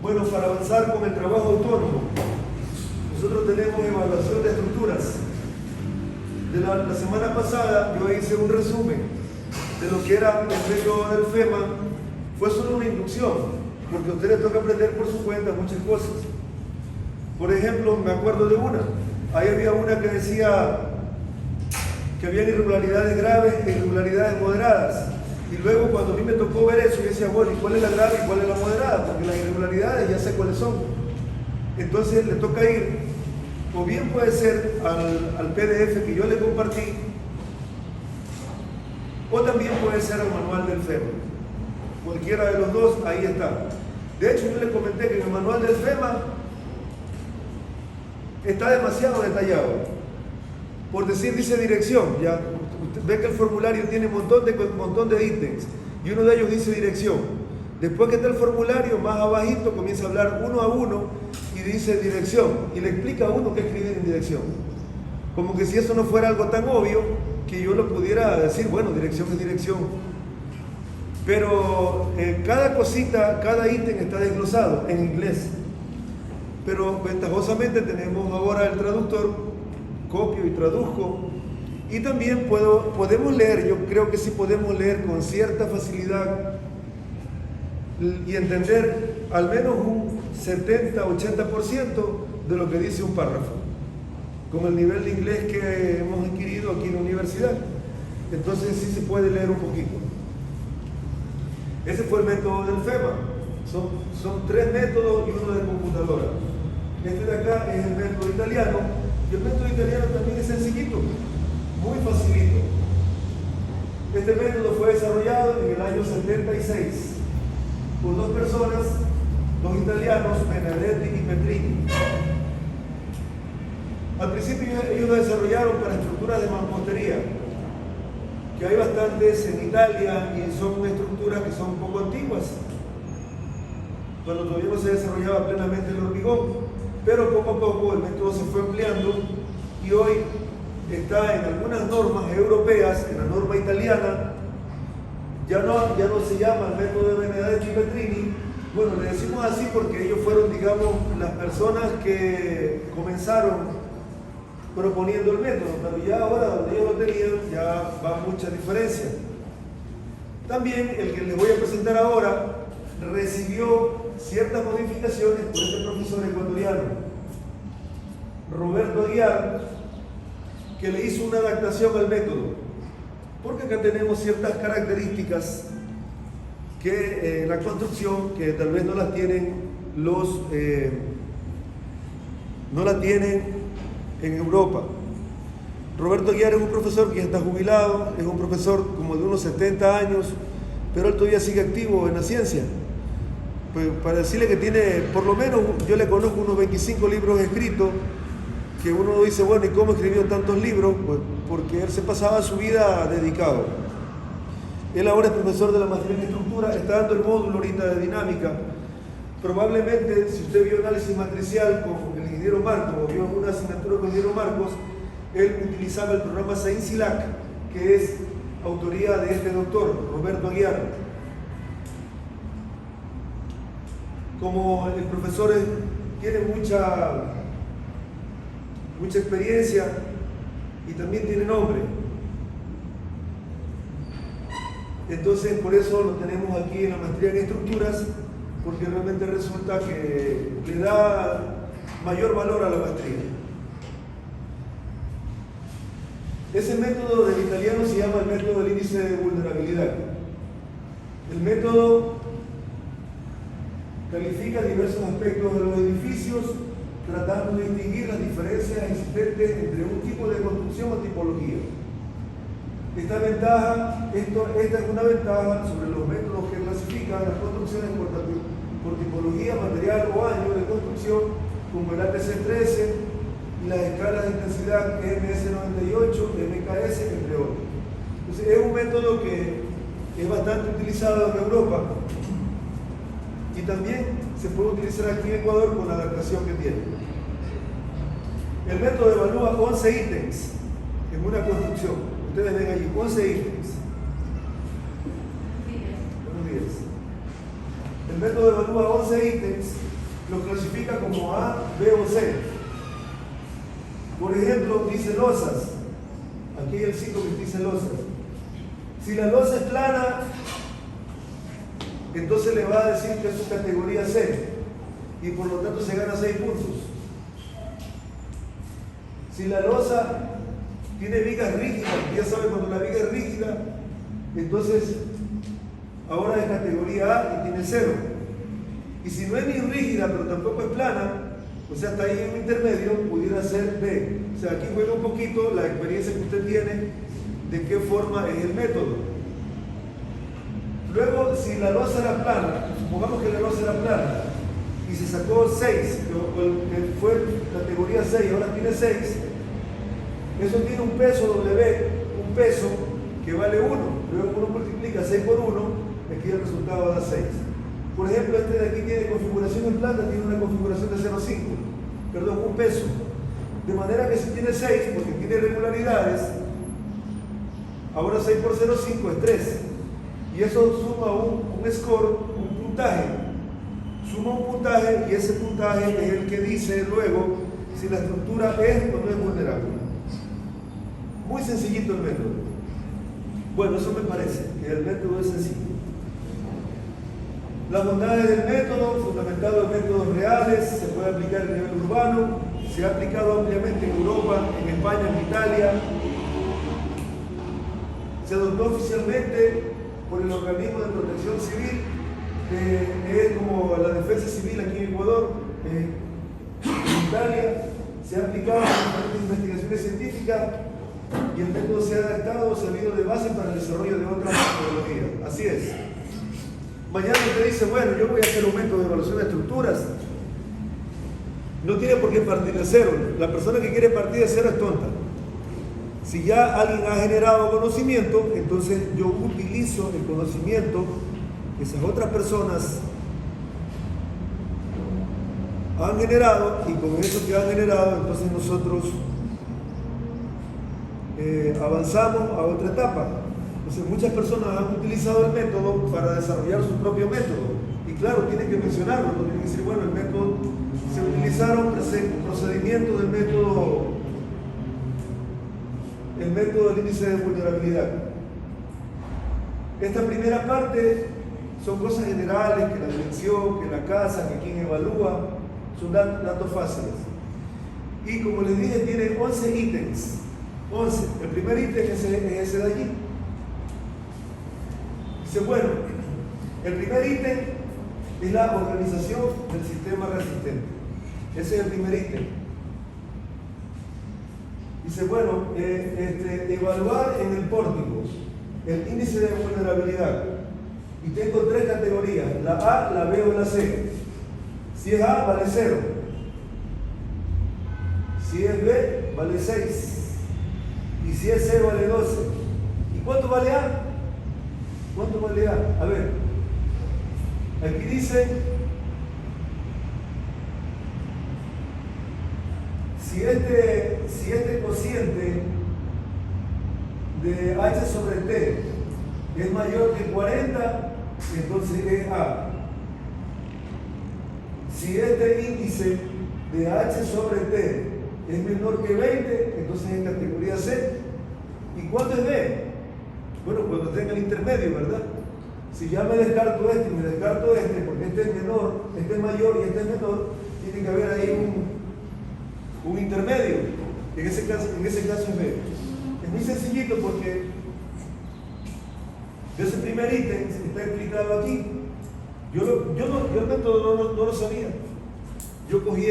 Bueno, para avanzar con el trabajo autónomo, nosotros tenemos evaluación de estructuras. La semana pasada yo hice un resumen de lo que era el método del FEMA. Fue solo una inducción, porque a ustedes toca aprender por su cuenta muchas cosas. Por ejemplo, me acuerdo de una. Ahí había una que decía que había irregularidades graves e irregularidades moderadas. Y luego cuando a mí me tocó ver eso, yo decía, bueno, ¿y cuál es la grave y cuál es la moderada? Porque las irregularidades ya sé cuáles son. Entonces le toca ir, o bien puede ser al PDF que yo le compartí, o también puede ser al manual del FEMA. Cualquiera de los dos, ahí está. De hecho, yo le comenté que en el manual del FEMA está demasiado detallado. Por decir, dice dirección, ya. Usted ve que el formulario tiene un montón de ítems y uno de ellos dice dirección. Después que está el formulario, más abajito comienza a hablar uno a uno y dice dirección y le explica a uno qué escribir en dirección. Como que si eso no fuera algo tan obvio que yo lo pudiera decir, bueno, dirección es dirección. Pero cada cosita, cada ítem está desglosado en inglés. Pero ventajosamente tenemos ahora el traductor, copio y traduzco. Y también podemos leer, yo creo que sí podemos leer con cierta facilidad y entender al menos un 70-80% de lo que dice un párrafo, con el nivel de inglés que hemos adquirido aquí en la universidad. Entonces sí se puede leer un poquito. Ese fue el método del FEMA. Son 3 métodos y uno de computadora. Este de acá es el método italiano, y el método italiano también es sencillito, muy facilito. Este método fue desarrollado en el año 76 por 2 personas, 2 italianos, Benedetti y Petrini. Al principio ellos lo desarrollaron para estructuras de mampostería, que hay bastantes en Italia y son estructuras que son un poco antiguas, cuando todavía no se desarrollaba plenamente el hormigón. Pero poco a poco el método se fue ampliando y hoy está en algunas normas europeas, en la norma italiana. Ya no se llama el método de Benedetti y Petrini. Bueno, le decimos así porque ellos fueron, digamos, las personas que comenzaron proponiendo el método, pero ya ahora donde ellos lo tenían ya va mucha diferencia. También el que les voy a presentar ahora recibió ciertas modificaciones por este profesor ecuatoriano, Roberto Aguiar, que le hizo una adaptación al método, porque acá tenemos ciertas características que la construcción que tal vez no las tienen en Europa. Roberto Aguiar es un profesor que ya está jubilado, es un profesor como de unos 70 años, pero él todavía sigue activo en la ciencia. Pues para decirle que tiene, por lo menos, yo le conozco unos 25 libros escritos, que uno dice, bueno, ¿y cómo escribió tantos libros? Pues porque él se pasaba su vida dedicado. Él ahora es profesor de la maestría en estructura, está dando el módulo ahorita de dinámica. Probablemente, si usted vio análisis matricial con el ingeniero Marcos, o vio una asignatura con el ingeniero Marcos, él utilizaba el programa SAINCILAC, que es autoría de este doctor, Roberto Aguiar. Como el profesor tiene mucha experiencia y también tiene nombre, entonces por eso lo tenemos aquí en la maestría en estructuras, porque realmente resulta que le da mayor valor a la maestría. Ese método del italiano se llama el método del índice de vulnerabilidad. El método califica diversos aspectos de los edificios, tratando de distinguir las diferencias existentes entre un tipo de construcción o tipología. Esta es una ventaja sobre los métodos que clasifican las construcciones por tipología, material o año de construcción, como el ATC-13 y las escalas de intensidad MS98, MKS, entre otros. Entonces, es un método que es bastante utilizado en Europa y también se puede utilizar aquí en Ecuador con la adaptación que tiene. El método evalúa 11 ítems en una construcción. Ustedes ven allí 11 ítems. Buenos días. El método evalúa 11 ítems lo clasifica como A, B o C. Por ejemplo, dice losas. Aquí hay el 5 que dice losas. Si la losa es plana, entonces le va a decir que es su categoría C y por lo tanto se gana 6 puntos. Si la losa tiene vigas rígidas, ya saben, cuando la viga es rígida, entonces ahora es categoría A y tiene 0. Y si no es ni rígida pero tampoco es plana, o sea, está ahí en un intermedio, pudiera ser B. O sea, aquí juega un poquito la experiencia que usted tiene de qué forma es el método. Luego, si la losa era plana, supongamos que la losa era plana y se sacó 6, que fue categoría 6, ahora tiene 6, eso tiene un peso W, un peso que vale 1. Luego uno multiplica 6 por 1, aquí el resultado da 6. Por ejemplo, este de aquí tiene configuración en plata, tiene una configuración de 0,5, perdón, un peso. De manera que si tiene 6, porque tiene regularidades, ahora 6 por 0,5 es 3. Y eso suma un score, un puntaje. Suma un puntaje y ese puntaje es el que dice luego si la estructura es o no es vulnerable. Muy sencillito el método. Bueno, eso me parece, que el método es sencillo. Las bondades del método, fundamentado en métodos reales, se puede aplicar a nivel urbano, se ha aplicado ampliamente en Europa, en España, en Italia. Se adoptó oficialmente por el organismo de protección civil, que es como la defensa civil aquí en Ecuador, en Italia. Se ha aplicado en diferentes investigaciones científicas y el método se ha adaptado, servido de base para el desarrollo de otras metodologías. Así es. Mañana usted dice, bueno, yo voy a hacer un método de evaluación de estructuras. No tiene por qué partir de cero. La persona que quiere partir de cero es tonta. Si ya alguien ha generado conocimiento, entonces yo utilizo el conocimiento que esas otras personas han generado y con eso que han generado, entonces nosotros avanzamos a otra etapa. Entonces muchas personas han utilizado el método para desarrollar su propio método. Y claro, tienen que mencionarlo, no tienen que decir, bueno, el método, se utilizaron procedimientos del método, el método del índice de vulnerabilidad. Esta primera parte son cosas generales, que la dirección, que la casa, que quien evalúa, son datos fáciles. Y como les dije, tiene 11 ítems. 11. El primer ítem es ese de allí. Dice, bueno, el primer ítem es la organización del sistema resistente. Ese es el primer ítem. Dice, bueno, evaluar en el pórtico el índice de vulnerabilidad. Y tengo 3 categorías, la A, la B o la C. Si es A, vale 0. Si es B, vale 6. Y si es C, vale 12. ¿Y cuánto vale A? ¿Cuánto vale A? A ver, aquí dice, si este cociente de H sobre T es mayor que 40, entonces es A. Si este índice de H sobre T es menor que 20, entonces es categoría C. ¿Y cuánto es B? Bueno, cuando tenga el intermedio, ¿verdad? Si ya me descarto este y me descarto este, porque este es menor, este es mayor y este es menor, tiene que haber ahí un intermedio. En ese caso es B. Es muy sencillito porque ese primer ítem está explicado aquí. Yo el método no lo sabía. Yo cogí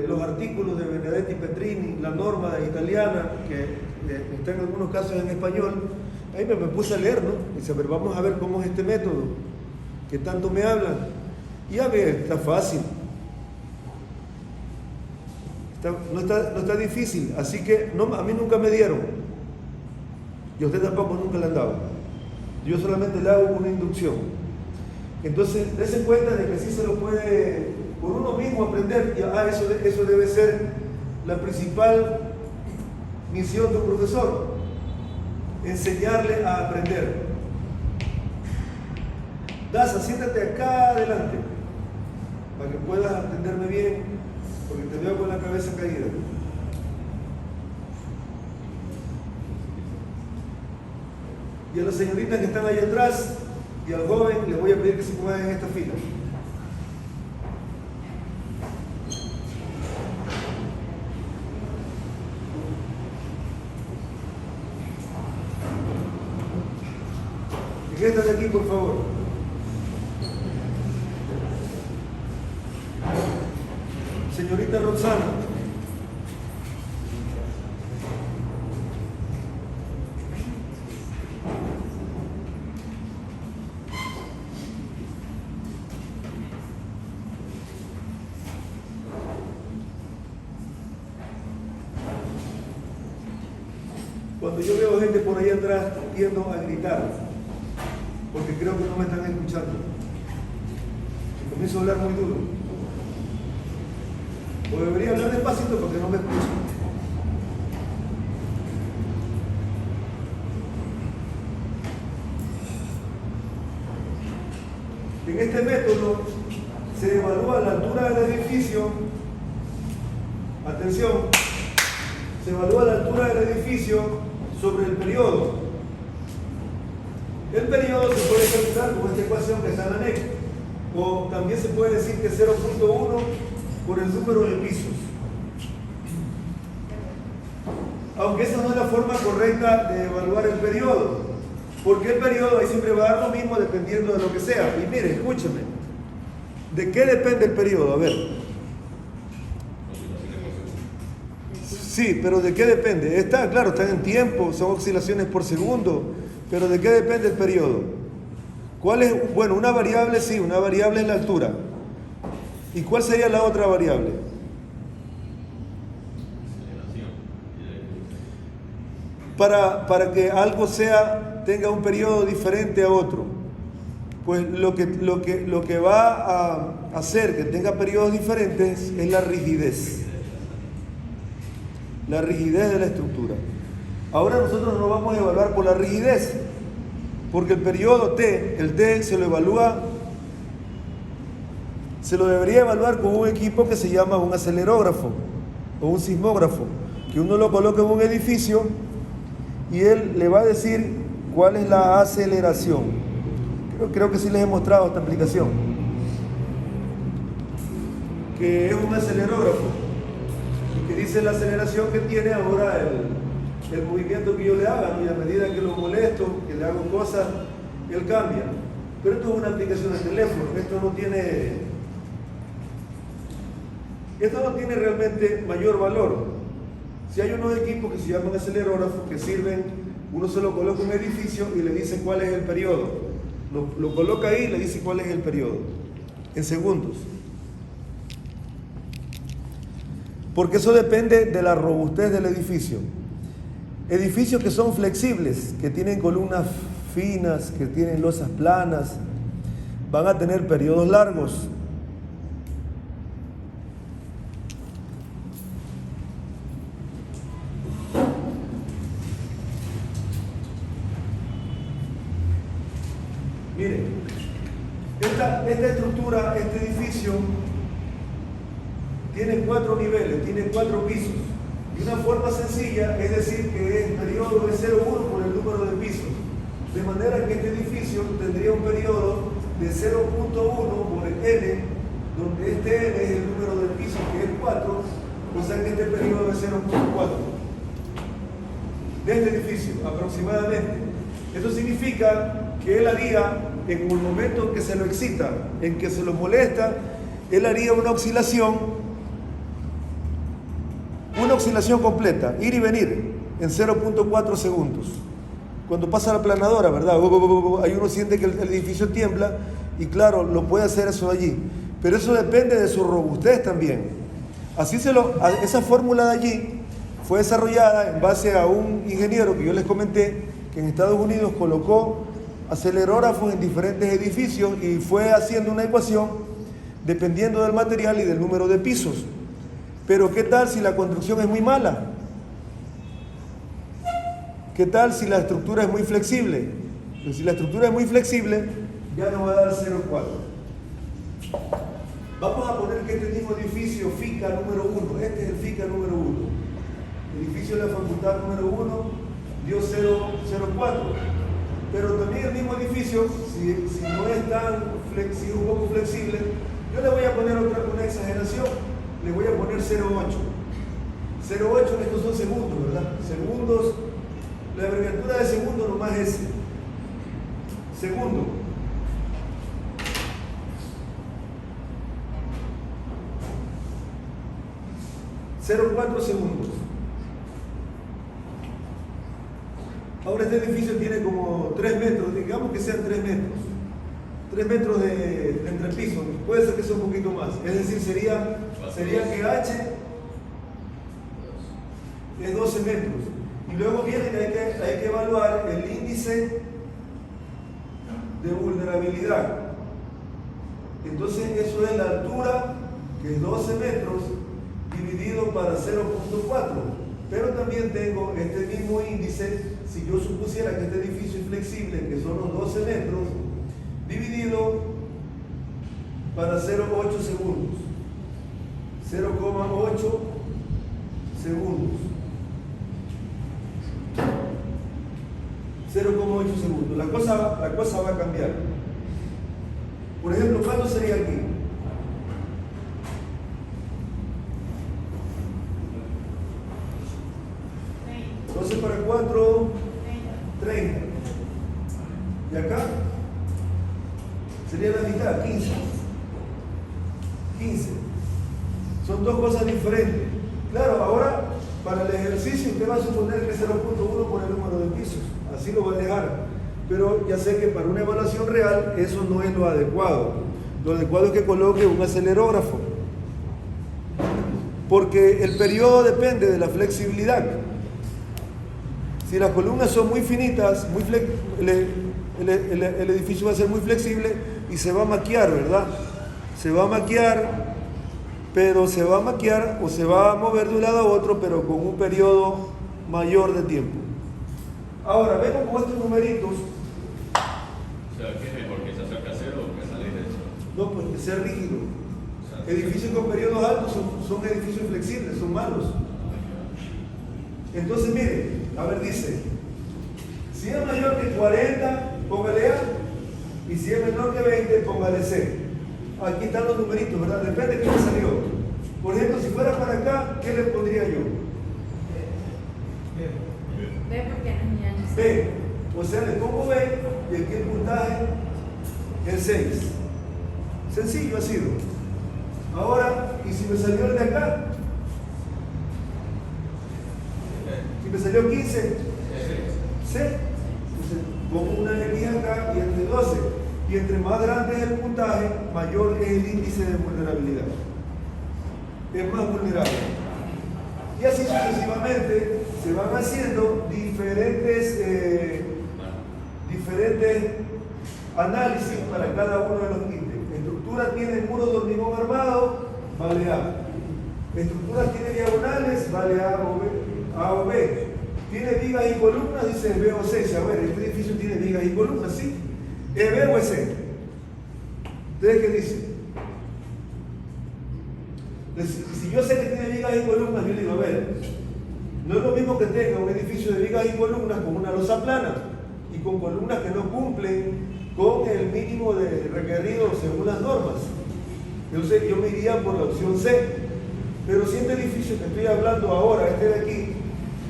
los artículos de Benedetti Petrini, la norma italiana, que está en algunos casos en español. Ahí me puse a leer, ¿no? Y dice, a ver, vamos a ver cómo es este método, que tanto me hablan. Y a ver, está fácil. No está difícil, así que a mí nunca me dieron. Y a usted tampoco nunca le han dado. Yo solamente le hago una inducción. Entonces, dése cuenta de que sí se lo puede por uno mismo aprender. Y, eso debe ser la principal misión de un profesor. Enseñarle a aprender. Daza, siéntate acá adelante. para que puedas atenderme bien, porque te veo con la cabeza caída. Y a las señoritas que están ahí atrás y al joven les voy a pedir que se pongan en esta fila. En esta de aquí, por favor. Señorita Roxana. Cuando yo veo gente por ahí atrás, tiendo a gritar, porque creo que no me están escuchando. Y comienzo a hablar muy duro. O debería hablar despacito para que no me escuchen. En este método se evalúa la altura del edificio. Atención, se evalúa la altura del edificio sobre el periodo. El periodo se puede calcular con esta ecuación que está en la anexo, o también se puede decir que 0.1 por el número de pisos. Aunque esa no es la forma correcta de evaluar el periodo, porque el periodo ahí siempre va a dar lo mismo dependiendo de lo que sea. Y mire, escúcheme, ¿de qué depende el periodo? A ver. Sí, pero ¿de qué depende? Está, claro, están en tiempo, son oscilaciones por segundo, pero ¿de qué depende el periodo? ¿Cuál es? Bueno, una variable sí, una variable es la altura. ¿Y cuál sería la otra variable? Para que algo tenga un periodo diferente a otro, pues lo que va a hacer que tenga periodos diferentes es la rigidez. La rigidez de la estructura. Ahora nosotros nos vamos a evaluar por la rigidez, porque el periodo T, el T se lo debería evaluar con un equipo que se llama un acelerógrafo o un sismógrafo, que uno lo coloca en un edificio y él le va a decir cuál es la aceleración. Creo que sí les he mostrado esta aplicación, que es un acelerógrafo y que dice la aceleración que tiene ahora el movimiento que yo le haga, ¿no? Y a medida que lo molesto, que le hago cosas, él cambia. Pero esto es una aplicación de teléfono, esto no tiene realmente mayor valor. Si hay unos equipos que se llaman acelerógrafos que sirven, uno se lo coloca en un edificio y le dice cuál es el periodo. Lo coloca ahí y le dice cuál es el periodo, en segundos. Porque eso depende de la robustez del edificio. Edificios que son flexibles, que tienen columnas finas, que tienen losas planas, van a tener periodos largos. Miren, esta estructura, este edificio, tiene 4 niveles, tiene 4 pisos. Y una forma sencilla es decir que el periodo es 0,1 por el número de pisos. De manera que este edificio tendría un periodo de 0.1 por el n, donde este n es el número de pisos, que es 4, o sea que este periodo es 0.4 de este edificio aproximadamente. Esto significa que él haría, en el momento en que se lo excita, en que se lo molesta, él haría una oscilación completa, ir y venir, en 0.4 segundos. Cuando pasa la planadora, ¿verdad? Ahí uno siente que el edificio tiembla y claro, lo puede hacer eso allí. Pero eso depende de su robustez también. Esa fórmula de allí fue desarrollada en base a un ingeniero que yo les comenté, que en Estados Unidos colocó acelerógrafos en diferentes edificios y fue haciendo una ecuación dependiendo del material y del número de pisos. Pero ¿qué tal si la construcción es muy mala? ¿Qué tal si la estructura es muy flexible? Pues si la estructura es muy flexible, ya no va a dar 0,4. Vamos a poner que este mismo edificio, FICA número 1, este es el FICA número 1, edificio de la facultad número 1, dio 0,04. Pero también el mismo edificio, si no es tan si es un poco flexible, yo le voy a poner una exageración, le voy a poner 0,8. 0,8, estos son segundos, ¿verdad? Segundos, la abreviatura de segundo nomás es segundo. .04 segundos. Ahora este edificio tiene como 3 metros, digamos que sean 3 metros. 3 metros de entrepiso, puede ser que sea un poquito más. Es decir, sería que H es 12 metros. Y luego viene que hay que evaluar el índice de vulnerabilidad. Entonces eso es la altura, que es 12 metros, dividido para 0,4. Pero también tengo este mismo índice, si yo supusiera que este edificio es flexible, que son los 12 metros, dividido para 0,8 segundos. 0,8 segundos. 0,8 segundos. La cosa va a cambiar. Por ejemplo, ¿cuánto sería aquí? Entonces para 4, 30. Y acá sería la mitad, 15. 15. Son dos cosas diferentes. Claro, ahora para el ejercicio usted va a suponer que es 0,1 por el número de pisos. Así lo va a dejar. Pero ya sé que para una evaluación real eso no es lo adecuado. Lo adecuado es que coloque un acelerógrafo. Porque el periodo depende de la flexibilidad. Si las columnas son muy finitas, el edificio va a ser muy flexible y se va a maquiar, ¿verdad? Se va a maquiar, pero se va a maquiar o se va a mover de un lado a otro, pero con un periodo mayor de tiempo. Ahora, vemos como estos numeritos. O sea, ¿qué es mejor, que se acerque a cero o que salir de eso? No, pues que sea rígido. Edificios con periodos altos son edificios flexibles, son malos. Entonces, mire, a ver, dice, si es mayor que 40, póngale A, y si es menor que 20, póngale C. Aquí están los numeritos, ¿verdad? Depende de qué me salió. Por ejemplo, si fuera para acá, ¿qué le pondría yo? B, porque no es ni C. B. O sea, le pongo B y aquí el puntaje es 6. Sencillo ha sido. Ahora, ¿y si me salió el de acá? Si me salió 15, C. Entonces, pongo una X acá y entre 12. Y entre más grande es el puntaje, mayor es el índice de vulnerabilidad. Es más vulnerable. Y así sucesivamente se van haciendo diferentes análisis para cada uno de los índices. Estructura tiene muros de hormigón armado, vale A. Estructuras tiene diagonales, vale A o B. Tiene vigas y columnas, dice B o C. A ver, este edificio tiene vigas y columnas, ¿sí? ¿Es B o es C? ¿Ustedes qué dicen? Si yo sé que tiene vigas y columnas, yo digo, a ver, no es lo mismo que tenga un edificio de vigas y columnas con una losa plana y con columnas que no cumplen con el mínimo de requerido según las normas. Entonces yo me iría por la opción C. Pero si este edificio que estoy hablando ahora, este de aquí,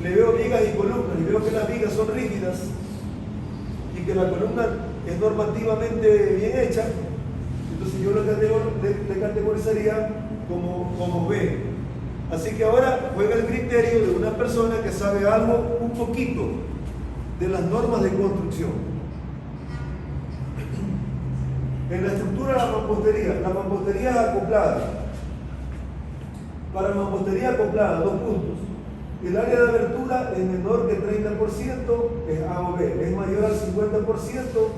le veo vigas y columnas y veo que las vigas son rígidas y que la columna es normativamente bien hecha, entonces yo le categorizaría como B. Así que ahora juega el criterio de una persona que sabe algo un poquito de las normas de construcción. En la estructura de la mampostería es acoplada. Para mampostería acoplada, 2 puntos. El área de abertura es menor que 30%, es A o B. Es mayor al 50%,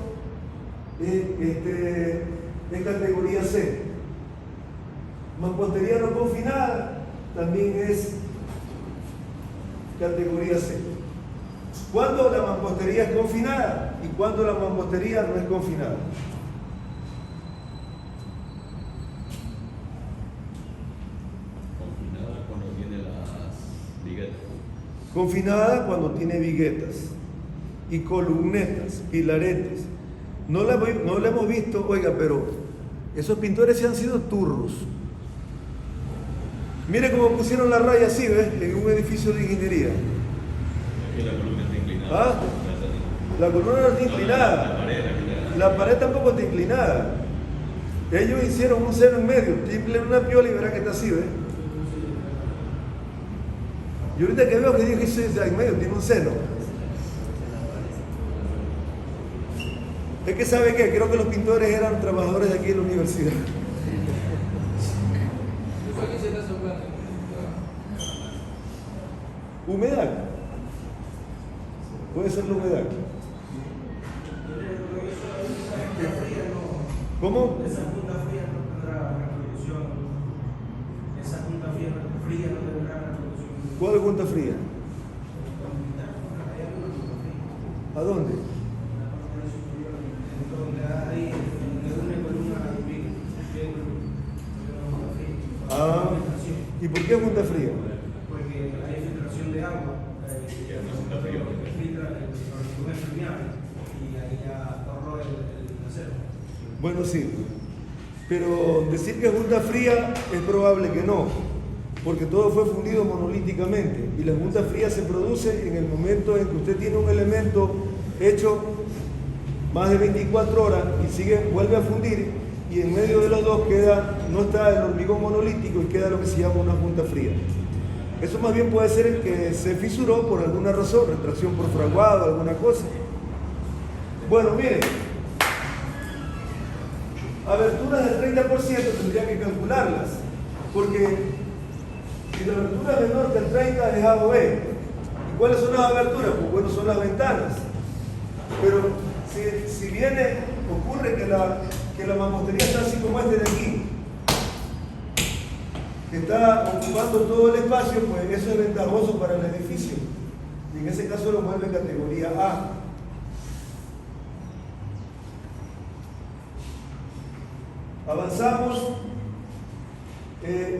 es categoría C. Mampostería no confinada también es categoría C. ¿Cuándo la mampostería es confinada y cuándo la mampostería no es confinada? Viguetas. Confinada cuando tiene viguetas y columnetas, pilaretes. No la hemos visto, oiga, pero esos pintores sí han sido turros. Mire cómo pusieron la raya así, ¿ves? En un edificio de ingeniería. Aquí la columna está inclinada. ¿Ah? La columna no está inclinada. La pared tampoco está inclinada. Ellos hicieron un seno en medio. Tiple una piola y verá que está así, ¿ves? Y ahorita que veo que dice en medio tiene un seno. Es que ¿sabe qué? Creo que los pintores eran trabajadores de aquí en la universidad. Humedad. Puede ser la humedad. ¿Cómo? Esa punta fría no tendrá reproducción. Esa punta fría no tendrá reproducción. ¿Cuál es punta fría? ¿A dónde? ¿Y por qué punta fría? Porque hay filtración de agua, filtra el permeable y ahí ya corroe el acero. Bueno, sí, pero decir que es junta fría es probable que no, porque todo fue fundido monolíticamente y la junta fría se produce en el momento en que usted tiene un elemento hecho más de 24 horas y vuelve a fundir, y en medio de los dos no está el hormigón monolítico y queda lo que se llama una junta fría. Eso más bien puede ser que se fisuró por alguna razón, retracción por fraguado, alguna cosa. Bueno, miren, aberturas del 30% tendría que calcularlas, porque si la abertura es menor que el 30 es A o B. ¿Y cuáles son las aberturas? Pues bueno, son las ventanas. Pero si ocurre que la mampostería está así como este de aquí, que está ocupando todo el espacio, pues eso es ventajoso para el edificio. Y en ese caso lo vuelve categoría A. Avanzamos.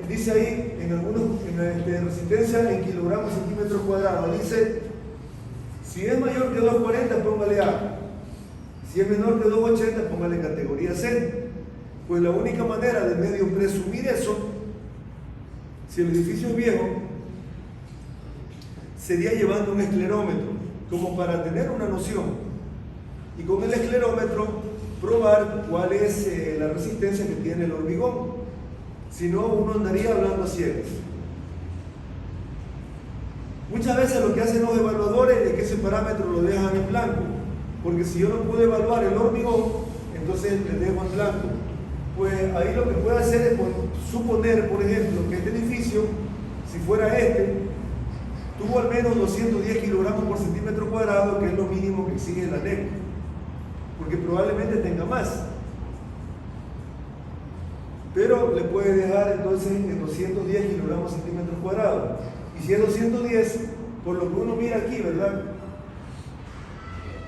Dice ahí en resistencia en kilogramos centímetros cuadrados. Dice, si es mayor que 240, póngale A. Si es menor que 280, póngale categoría C. Pues la única manera de medio presumir eso, si el edificio es viejo, sería llevando un esclerómetro, como para tener una noción. Y con el esclerómetro probar cuál es la resistencia que tiene el hormigón. Si no, uno andaría hablando a ciegas. Muchas veces lo que hacen los evaluadores es que ese parámetro lo dejan en blanco, porque si yo no puedo evaluar el hormigón, entonces le dejo en blanco. Pues ahí lo que puedo hacer es suponer, por ejemplo, que este edificio, si fuera tuvo al menos 210 kilogramos por centímetro cuadrado, que es lo mínimo que exige la NEC, porque probablemente tenga más. Pero le puede dejar entonces en 210 kilogramos por centímetro cuadrado. Y si es 210, por lo que uno mira aquí, ¿verdad?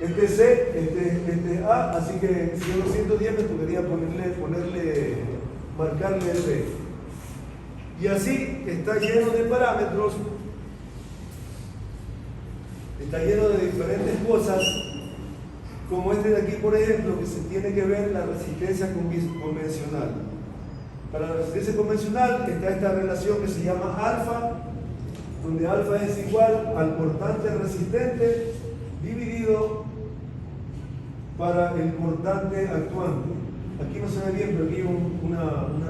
Este es C, este es A, así que si es 210 me tocaría marcarle el B. Y así está lleno de parámetros, está lleno de diferentes cosas, como este de aquí, por ejemplo, que se tiene que ver la resistencia convencional. Para la resistencia convencional está esta relación que se llama alfa, donde alfa es igual al cortante resistente dividido para el cortante actuante. Aquí no se ve bien, pero aquí hay una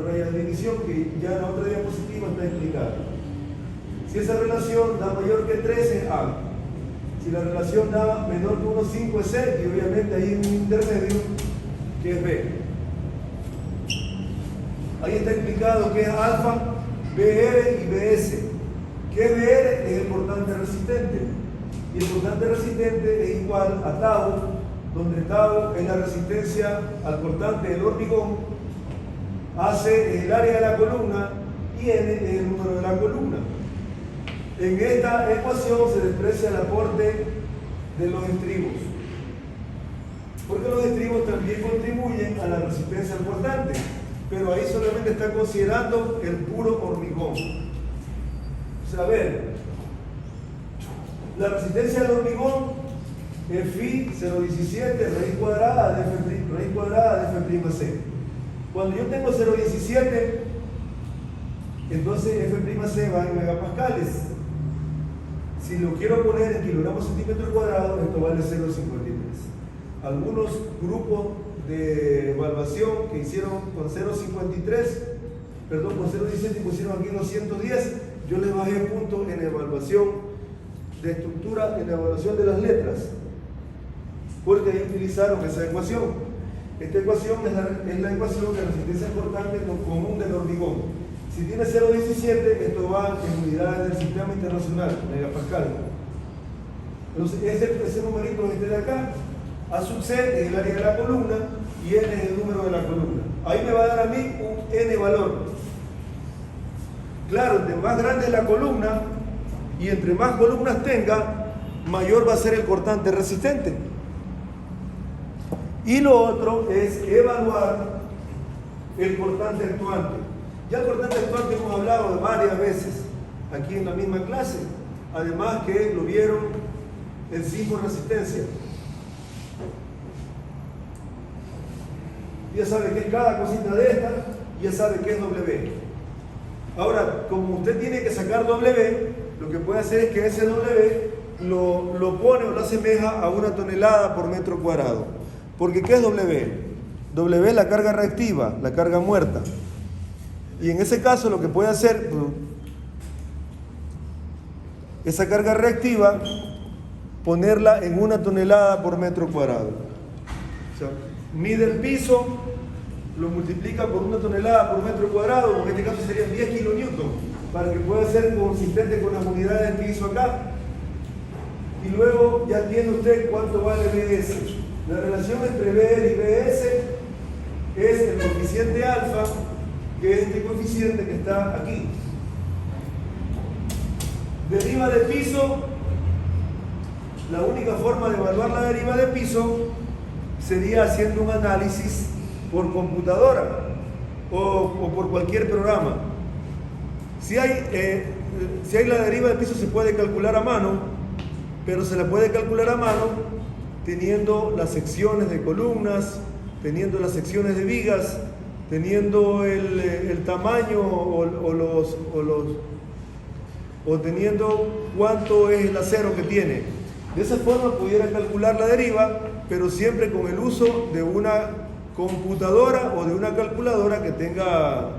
raya de división que ya en la otra diapositiva está explicada. Si esa relación da mayor que 3 es A. Si la relación da menor que 1,5 es C, y obviamente hay un intermedio que es B. Ahí está explicado qué es alfa, BR y BS. ¿Qué es BR? Es el cortante resistente. Y el cortante resistente es igual a tau, donde tau es la resistencia al cortante del hormigón, AC es el área de la columna y N es el número de la columna. En esta ecuación se desprecia el aporte de los estribos, porque los estribos también contribuyen a la resistencia al cortante, pero ahí solamente está considerando el puro hormigón. O sea, a ver, La resistencia del hormigón es phi 0,17 raíz cuadrada de F'C. Cuando yo tengo 0,17, entonces F'C va en megapascales. Si lo quiero poner en kilogramos centímetros cuadrados, esto vale 0,53. Algunos grupos de evaluación que hicieron con 0,53, perdón, con 0,17 y pusieron aquí los 110, yo les bajé puntos en evaluación de estructura, en evaluación de las letras, porque ahí utilizaron esa ecuación. Esta ecuación es la ecuación de resistencia cortante común del hormigón. Si tiene 0,17, esto va en unidades del sistema internacional, megapascal. Entonces, ese numerito que de acá, A sub C es el área de la columna y N es el número de la columna. Ahí me va a dar a mí un N valor. Claro, entre más grande es la columna y entre más columnas tenga, mayor va a ser el cortante resistente. Y lo otro es evaluar el cortante actuante. Ya el cortante actuante hemos hablado de varias veces aquí en la misma clase. Además que lo vieron en 5 resistencias. Ya sabe qué es cada cosita de esta, ya sabe qué es W. Ahora, como usted tiene que sacar W, lo que puede hacer es que ese W lo pone o lo asemeja a 1 tonelada por metro cuadrado. Porque ¿qué es W? W es la carga reactiva, la carga muerta. Y en ese caso lo que puede hacer, esa carga reactiva, ponerla en 1 tonelada por metro cuadrado. O sea, mide el piso, lo multiplica por 1 tonelada por metro cuadrado, en este caso serían 10 kilonewton, para que pueda ser consistente con las unidades que hizo acá. Y luego ya tiene usted cuánto vale BS. La relación entre BL y BS es el coeficiente alfa, que es este coeficiente que está aquí. Deriva de piso, la única forma de evaluar la deriva de piso sería haciendo un análisis por computadora o por cualquier programa. Si hay la deriva de piso se puede calcular a mano, pero se la puede calcular a mano teniendo las secciones de columnas, teniendo las secciones de vigas, teniendo el tamaño o teniendo cuánto es el acero que tiene. De esa forma pudiera calcular la deriva, pero siempre con el uso de una computadora o de una calculadora que tenga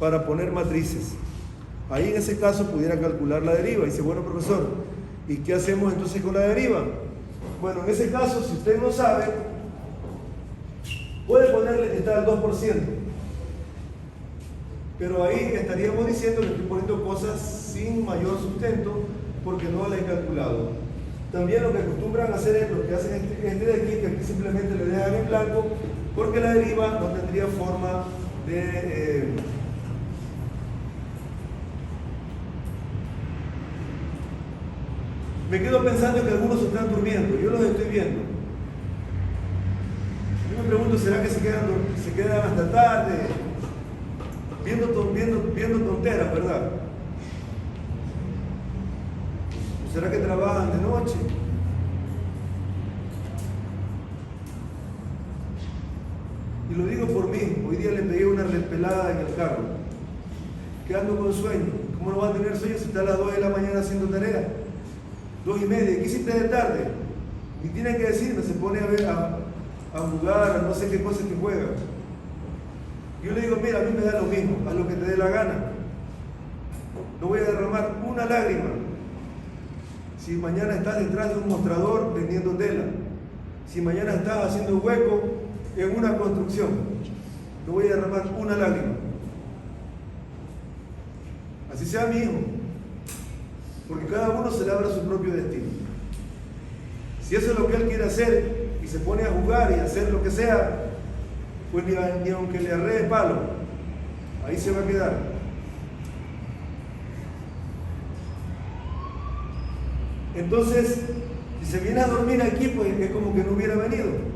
para poner matrices. Ahí en ese caso pudiera calcular la deriva. Y dice, bueno, profesor, ¿y qué hacemos entonces con la deriva? Bueno, en ese caso, si usted no sabe, puede ponerle que está al 2%. Pero ahí estaríamos diciendo que estoy poniendo cosas sin mayor sustento porque no la he calculado. También lo que acostumbran a hacer es lo que hacen este de aquí, que aquí simplemente le dejan en blanco, porque la deriva no tendría forma de... Me quedo pensando que algunos están durmiendo, yo los estoy viendo. Yo me pregunto, ¿será que se quedan hasta tarde? Viendo tonteras, ¿verdad? ¿O será que trabajan de noche? Y lo digo por mí, hoy día le pegué una repelada en el carro, quedando con sueño. ¿Cómo no va a tener sueño si está a las 2 de la mañana haciendo tarea? 2:30, ¿qué hiciste de tarde? Y tiene que decirme, se pone a jugar, a no sé qué cosas que juega. Yo le digo, mira, a mí me da lo mismo, haz lo que te dé la gana. No voy a derramar una lágrima si mañana estás detrás de un mostrador vendiendo tela, si mañana estás haciendo hueco en una construcción. No voy a derramar una lágrima. Así sea mi hijo, porque cada uno se labra su propio destino. Si eso es lo que él quiere hacer y se pone a jugar y a hacer lo que sea, pues ni aunque le arree palo, ahí se va a quedar. Entonces, si se viene a dormir aquí, pues es como que no hubiera venido.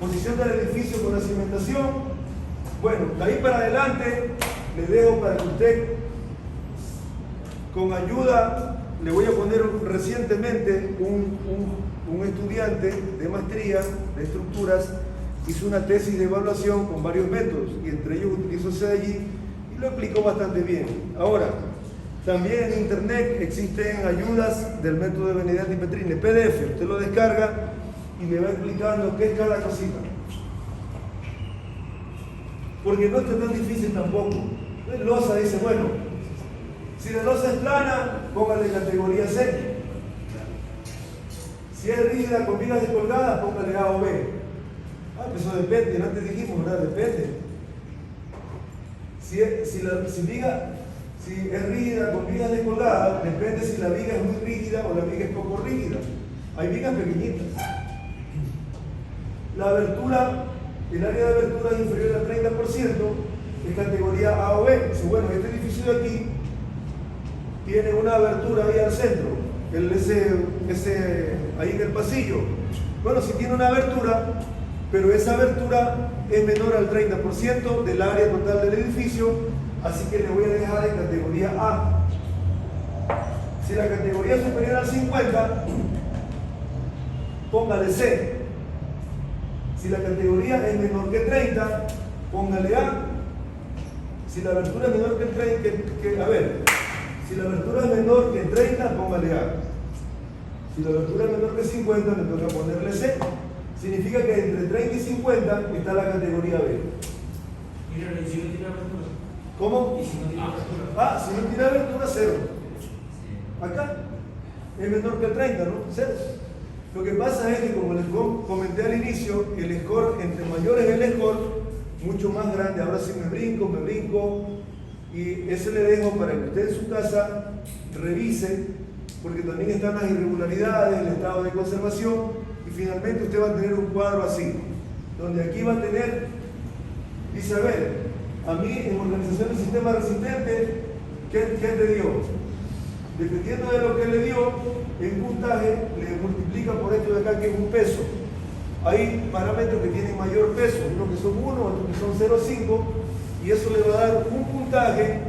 Posición del edificio con la cimentación. Bueno, de ahí para adelante le dejo para que usted, con ayuda, le voy a poner recientemente un estudiante de maestría de estructuras, hizo una tesis de evaluación con varios métodos y entre ellos utilizó CEDAY y lo explicó bastante bien. Ahora, también en internet existen ayudas del método de Benedetto y Petrini, PDF, usted lo descarga y le va explicando qué es cada cosita. Porque no está tan difícil tampoco. Losa dice, bueno, si la losa es plana, póngale categoría C. Si es rígida con vigas descolgadas, póngale A o B. Ah, pues eso depende, antes dijimos, ¿verdad? Depende. Si es rígida con vigas descolgadas, depende si la viga es muy rígida o la viga es poco rígida. Hay vigas pequeñitas. La abertura, el área de abertura es inferior al 30%, es categoría A o B. Dice, bueno, este edificio de aquí tiene una abertura ahí al centro, ahí en el pasillo. Bueno, si tiene una abertura, pero esa abertura es menor al 30% del área total del edificio, así que le voy a dejar en categoría A. Si la categoría es superior al 50, póngale C. Si la categoría es menor que 30, póngale A. Si la abertura es menor que 30, si la abertura es menor que 30, póngale A. Si la abertura es menor que 50, le toca ponerle C. Significa que entre 30 y 50 está la categoría B. Mira, ¿y si no tiene abertura? ¿Cómo? ¿Y si no tiene abertura? Ah, si no tiene abertura, 0. Acá es menor que el 30, ¿no? 0. Lo que pasa es que, como les comenté al inicio, el score, entre mayor es el score, mucho más grande. Ahora sí me brinco, y ese le dejo para que usted en su casa revise, porque también están las irregularidades, el estado de conservación, y finalmente usted va a tener un cuadro así, donde aquí va a tener, dice, a ver, a mí en organización del sistema resistente, ¿qué te dio? Dependiendo de lo que le dio, en puntaje le multiplica por esto de acá que es un peso. Hay parámetros que tienen mayor peso, unos que son 1, otros que son 0,5, y eso le va a dar un puntaje,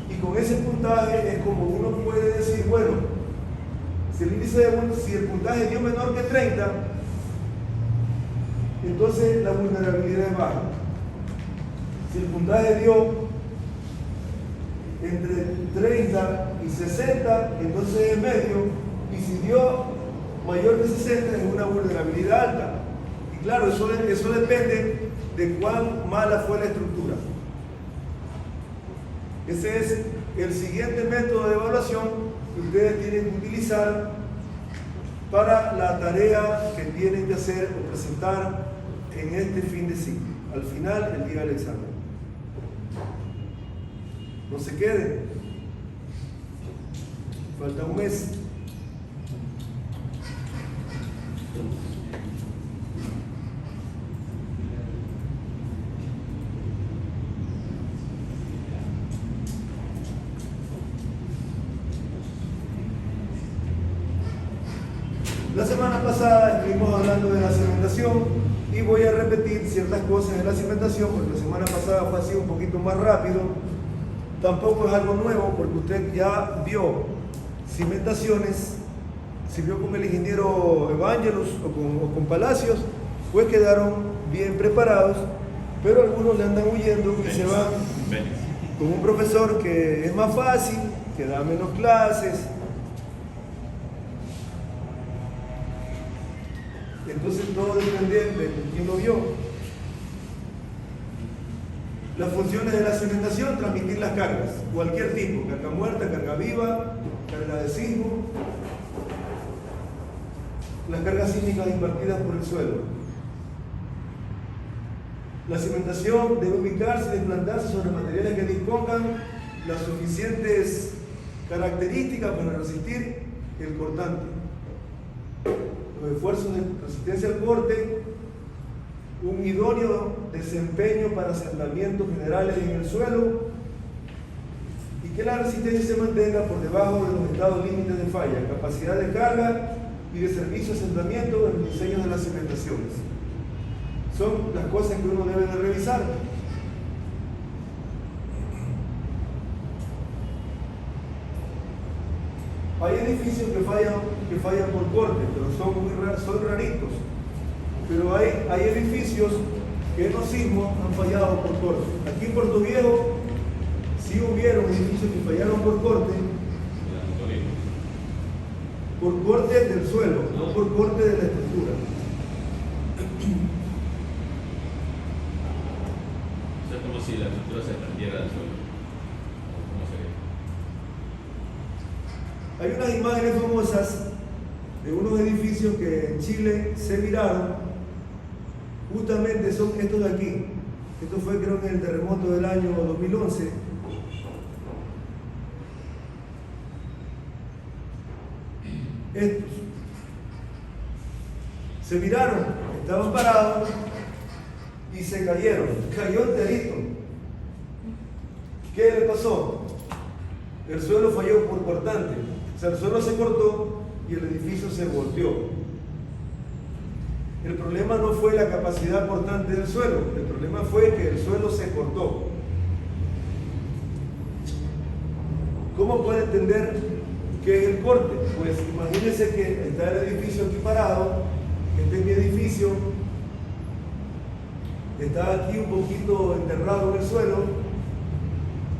y con ese puntaje es como uno puede decir, bueno, si el puntaje dio menor que 30, entonces la vulnerabilidad es baja. Si el puntaje dio entre 30 y 60, entonces es medio, y si dio mayor de 60 es una vulnerabilidad alta. Y claro, eso depende de cuán mala fue la estructura. Ese es el siguiente método de evaluación que ustedes tienen que utilizar para la tarea que tienen que hacer o presentar en este fin de ciclo, al final, el día del examen. No se queden, falta un mes. La semana pasada estuvimos hablando de la cimentación y voy a repetir ciertas cosas de la cimentación porque la semana pasada fue así un poquito más rápido. Tampoco es algo nuevo porque usted ya vio cimentaciones, si vio con el ingeniero Evangelos o con Palacios, pues quedaron bien preparados, pero algunos le andan huyendo y se van con un profesor que es más fácil, que da menos clases. Entonces todo depende de quién lo vio. Las funciones de la cimentación: transmitir las cargas, cualquier tipo, carga muerta, carga viva, carga de sismo, las cargas sísmicas impartidas por el suelo. La cimentación debe ubicarse y desplantarse sobre materiales que dispongan las suficientes características para resistir el cortante. Los esfuerzos de resistencia al corte, un idóneo desempeño para asentamientos generales en el suelo y que la resistencia se mantenga por debajo de los estados límites de falla, capacidad de carga y de servicio de asentamiento en los diseños de las cimentaciones. son las cosas que uno debe de revisar. Hay edificios que fallan por corte, pero son raritos. Pero hay edificios que en los sismos han fallado por corte. Aquí en Puerto Viejo sí hubieron edificios que fallaron por corte del suelo, no por corte de la estructura. O sea, como si la estructura se partiera del suelo. ¿Cómo sería? Hay unas imágenes famosas de unos edificios que en Chile se viraron. Justamente son estos de aquí. Esto fue, creo que en el terremoto del año 2011. Estos se viraron, estaban parados y se cayeron. Cayó enterito. ¿Qué le pasó? El suelo falló por cortante. O sea, el suelo se cortó y el edificio se volteó. El problema no fue la capacidad portante del suelo, el problema fue que el suelo se cortó. ¿Cómo puede entender qué es el corte? Pues imagínense que está el edificio aquí parado, este es mi edificio, está aquí un poquito enterrado en el suelo,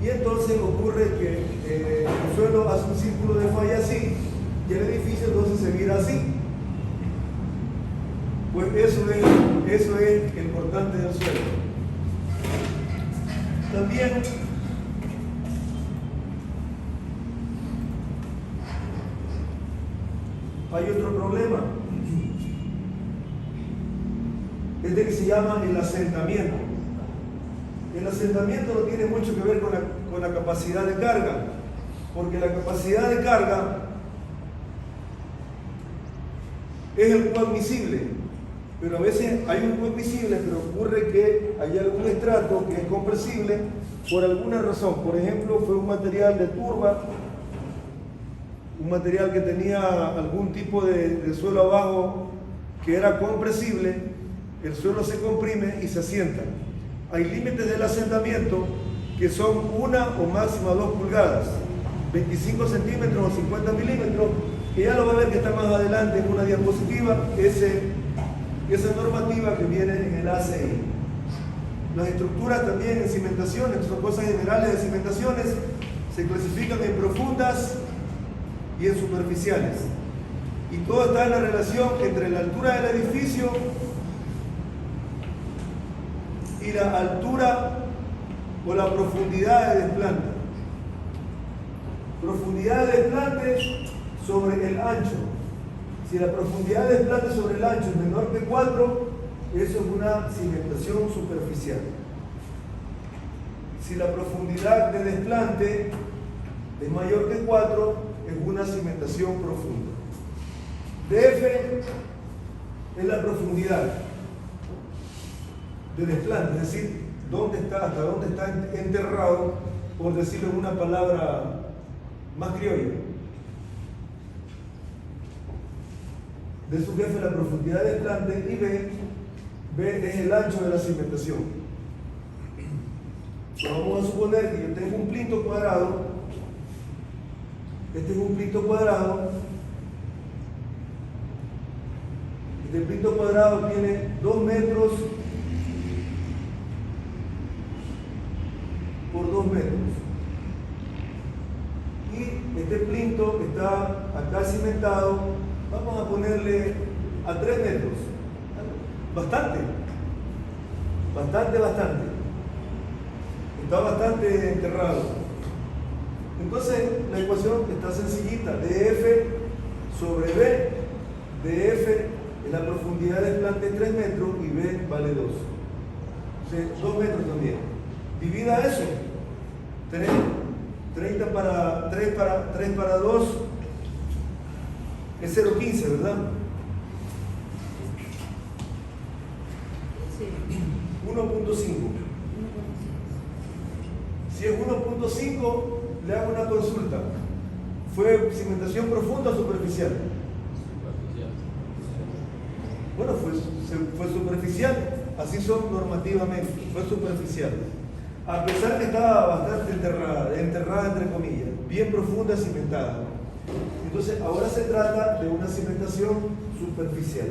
y entonces ocurre que el suelo hace un círculo de falla así, y el edificio entonces se vira así. Pues eso es el cortante del suelo. También hay otro problema, este que se llama el asentamiento. El asentamiento no tiene mucho que ver con la capacidad de carga, porque la capacidad de carga es el coadmisible. Pero a veces hay un coadmisible, pero ocurre que hay algún estrato que es compresible por alguna razón. Por ejemplo, fue un material de turba, un material que tenía algún tipo de suelo abajo que era compresible, el suelo se comprime y se asienta. Hay límites del asentamiento que son 1 o máxima 2 pulgadas, 25 centímetros o 50 milímetros, que ya lo va a ver que está más adelante en una diapositiva, esa normativa que viene en el ACI. Las estructuras también en cimentaciones, que son cosas generales de cimentaciones, se clasifican en profundas y en superficiales. Y todo está en la relación entre la altura del edificio y la altura o la profundidad de desplante. Profundidad de desplante sobre el ancho. Si la profundidad de desplante sobre el ancho es menor que 4, eso es una cimentación superficial. Si la profundidad de desplante es mayor que 4, es una cimentación profunda. DF es la profundidad de desplante, es decir, hasta dónde está enterrado, por decirlo en una palabra más criolla. De su jefe la profundidad de desplante, y B es el ancho de la cimentación. Pero vamos a suponer que yo tengo un plinto cuadrado, este es un plinto cuadrado, este plinto cuadrado tiene 2 metros por 2 metros. Y este plinto está acá cimentado, vamos a ponerle a 3 metros. Bastante. Está bastante enterrado. Entonces la ecuación está sencillita. DF sobre B. DF es la profundidad del desplante 3 metros y B vale 2. O sea, 2 metros también. Divida eso. 3 para 2 es 0,15, ¿verdad? Sí. 1.5. Si es 1.5, le hago una consulta. ¿Fue cimentación profunda o superficial? Superficial. Bueno, fue superficial, así son normativamente, fue superficial. A pesar que estaba bastante enterrada entre comillas, bien profunda, cimentada. Entonces ahora se trata de una cimentación superficial.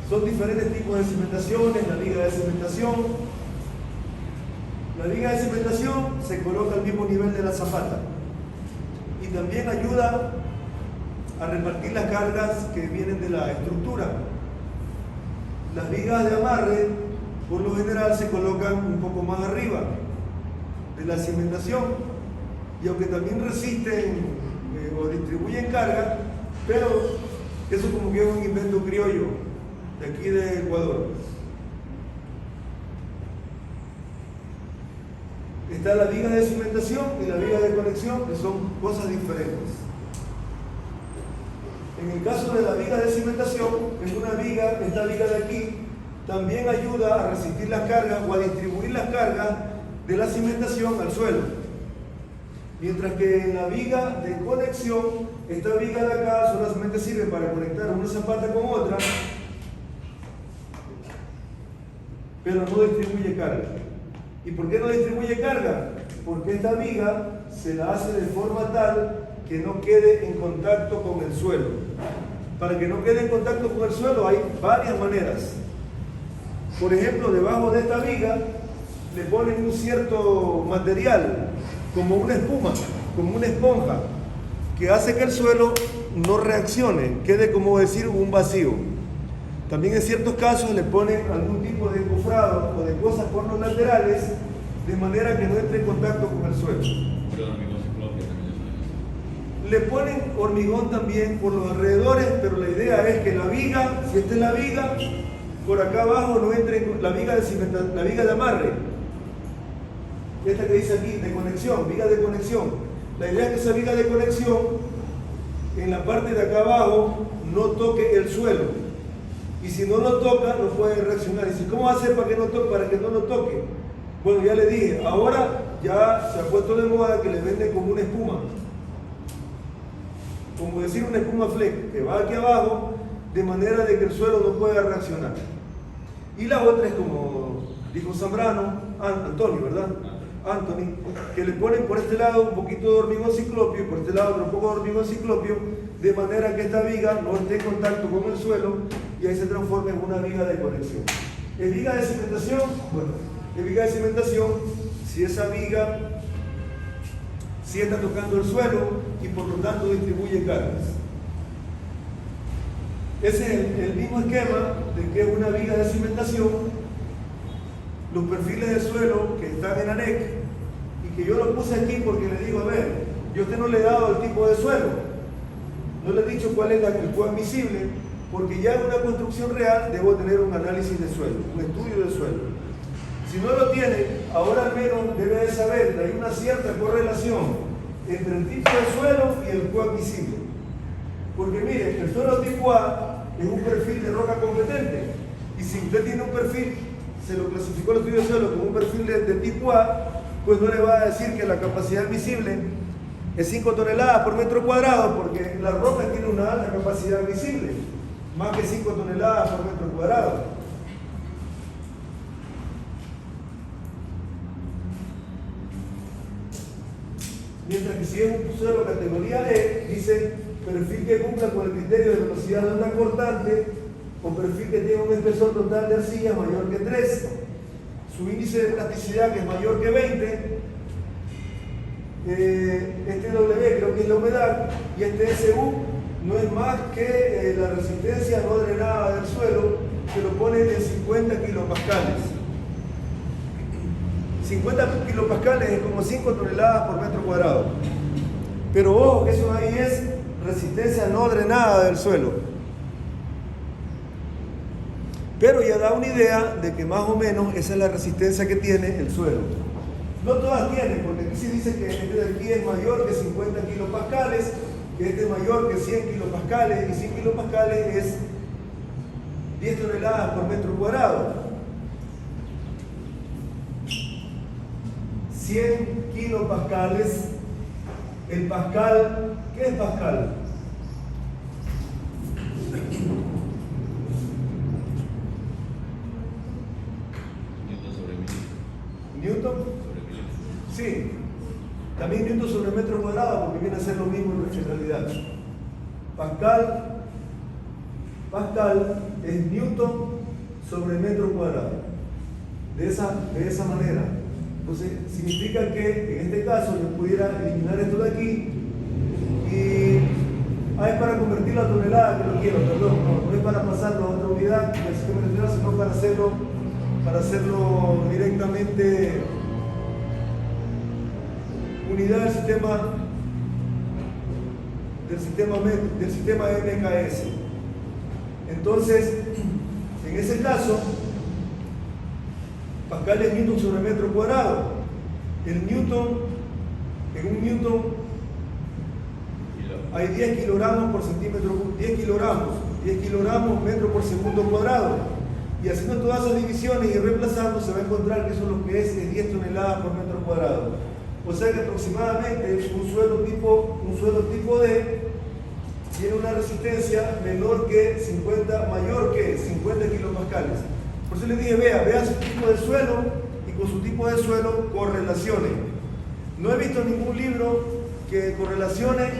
Son diferentes tipos de cimentaciones, la viga de cimentación. La viga de cimentación se coloca al mismo nivel de la zapata y también ayuda a repartir las cargas que vienen de la estructura. Las vigas de amarre, por lo general, se colocan un poco más arriba de la cimentación y aunque también resisten o distribuyen carga, pero eso como que es un invento criollo de aquí de Ecuador. Está la viga de cimentación y la viga de conexión, que son cosas diferentes. En el caso de la viga de cimentación, es una viga, esta viga de aquí, también ayuda a resistir las cargas o a distribuir las cargas de la cimentación al suelo. Mientras que en la viga de conexión, esta viga de acá solamente sirve para conectar una zapata con otra, pero no distribuye carga. ¿Y por qué no distribuye carga? Porque esta viga se la hace de forma tal que no quede en contacto con el suelo. Para que no quede en contacto con el suelo hay varias maneras. Por ejemplo, debajo de esta viga le ponen un cierto material, como una espuma, como una esponja, que hace que el suelo no reaccione, quede como decir un vacío. También en ciertos casos le ponen algún tipo de encofrado o de cosas por los laterales, de manera que no entre en contacto con el suelo. Le ponen hormigón también por los alrededores, pero la idea es que la viga, si esta es la viga, por acá abajo no entre la viga de la viga de amarre. Esta que dice aquí, de conexión, viga de conexión. La idea es que esa viga de conexión, en la parte de acá abajo, no toque el suelo. Y si no lo toca, no puede reaccionar. Y si, ¿cómo va a hacer para que no lo toque? Bueno, ya le dije, ahora ya se ha puesto de moda que le venden como una espuma. Como decir una espuma fleck, que va aquí abajo, de manera de que el suelo no pueda reaccionar. Y la otra es como dijo Zambrano, Antonio, ¿verdad? Anthony, que le ponen por este lado un poquito de hormigón ciclopio y por este lado otro poco de hormigón ciclopio, de manera que esta viga no esté en contacto con el suelo y ahí se transforma en una viga de conexión. ¿Es viga de cimentación? Bueno, es viga de cimentación si esa viga sí está tocando el suelo y por lo tanto distribuye cargas. Ese es el mismo esquema de que es una viga de cimentación. Los perfiles de suelo que están en ANEC y que yo lo puse aquí porque le digo, a ver, yo a usted no le he dado el tipo de suelo, no le he dicho cuál es el coadmisible, porque ya en una construcción real debo tener un análisis de suelo, un estudio de suelo. Si no lo tiene, ahora al menos debe de saber que hay una cierta correlación entre el tipo de suelo y el coadmisible. Porque mire, el suelo tipo A es un perfil de roca competente, y si usted tiene un perfil, se lo clasificó el estudio de suelo como un perfil de tipo A, pues no le va a decir que la capacidad admisible es 5 toneladas por metro cuadrado, porque la roca tiene una alta capacidad admisible, más que 5 toneladas por metro cuadrado. Mientras que si es un suelo categoría E, dice perfil que cumpla con el criterio de velocidad de onda cortante, o perfil que tenga un espesor total de arcilla mayor que 3, su índice de plasticidad que es mayor que 20, este W creo que es la humedad, y este SU no es más que la resistencia no drenada del suelo, que lo ponen en 50 kilopascales. 50 kilopascales es como 5 toneladas por metro cuadrado. Pero ojo que eso ahí es resistencia no drenada del suelo. Pero ya da una idea de que más o menos esa es la resistencia que tiene el suelo. No todas tienen, porque aquí sí dice que este de aquí es mayor que 50 kilopascales, que este es mayor que 100 kilopascales, y 100 kilopascales es 10 toneladas por metro cuadrado. 100 kilopascales. El pascal, ¿qué es pascal? Newton sobre milímetro. ¿Newton? Sobre milímetro. Sí. También Newton sobre metro cuadrado, porque viene a ser lo mismo en realidad. Pascal es Newton sobre metro cuadrado. De esa manera. Entonces, significa que en este caso yo pudiera eliminar esto de aquí y es para convertirlo a tonelada que lo quiero, perdón, no es para pasarlo a otra unidad del sistema regional, sino para hacerlo directamente unidad del sistema MKS. Entonces, en ese caso, pascal es Newton sobre metro cuadrado. En un Newton hay 10 kilogramos por centímetro, 10 kilogramos metro por segundo cuadrado. Y haciendo todas esas divisiones y reemplazando, se va a encontrar que eso es lo que es 10 toneladas por metro cuadrado. O sea que aproximadamente un suelo tipo D tiene una resistencia mayor que 50 kilopascales. Por eso les dije, vea su tipo de suelo y con su tipo de suelo correlacione. No he visto ningún libro que correlacione,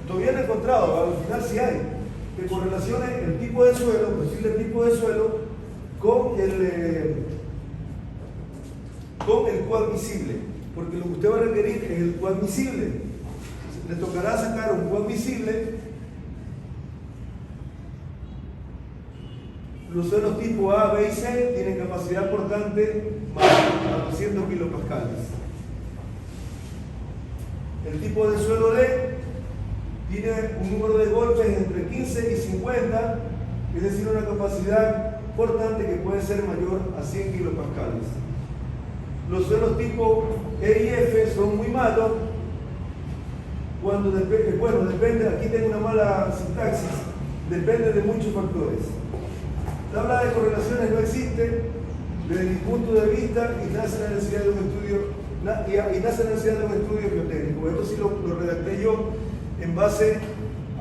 todavía no he encontrado, al final sí hay, que correlacione el tipo de suelo, posible tipo de suelo, con el coadmisible. Porque lo que usted va a requerir es el coadmisible. Le tocará sacar un coadmisible. Los suelos tipo A, B y C tienen capacidad portante mayor a 200 kilopascales. El tipo de suelo D tiene un número de golpes entre 15 y 50, es decir, una capacidad portante que puede ser mayor a 100 kilopascales. Los suelos tipo E y F son muy malos cuando depende, aquí tengo una mala sintaxis, depende de muchos factores. Tabla de correlaciones no existe desde mi punto de vista y nace la necesidad de un estudio biotécnico. Esto sí lo redacté yo en base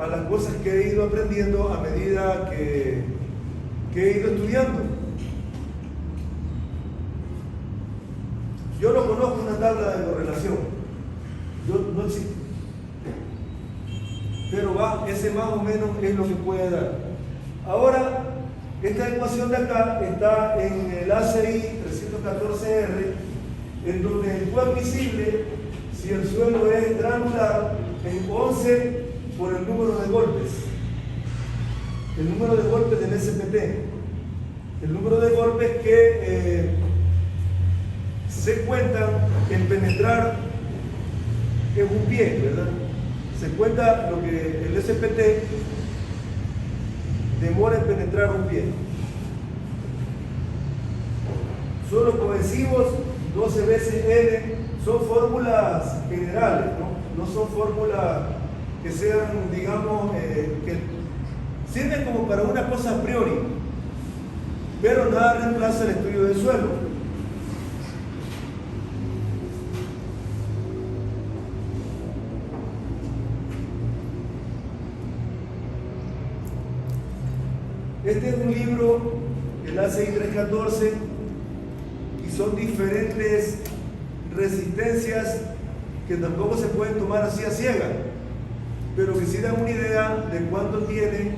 a las cosas que he ido aprendiendo a medida que he ido estudiando. Yo no conozco una tabla de correlación, no existe, pero ese más o menos es lo que puede dar. Ahora, esta ecuación de acá está en el ACI 314R, en donde el coadmisible, si el suelo es granular, es 11 por el número de golpes. El número de golpes del SPT. El número de golpes que se cuentan en penetrar en un pie, ¿verdad? Se cuenta lo que el SPT demora en penetrar un pie. Suelos cohesivos, 12 veces N, son fórmulas generales, no son fórmulas que sean, digamos, que sirven como para una cosa a priori, pero nada reemplaza el estudio del suelo. Este es un libro, el ACI 314, y son diferentes resistencias que tampoco se pueden tomar así a ciega, pero que sí dan una idea de cuánto tiene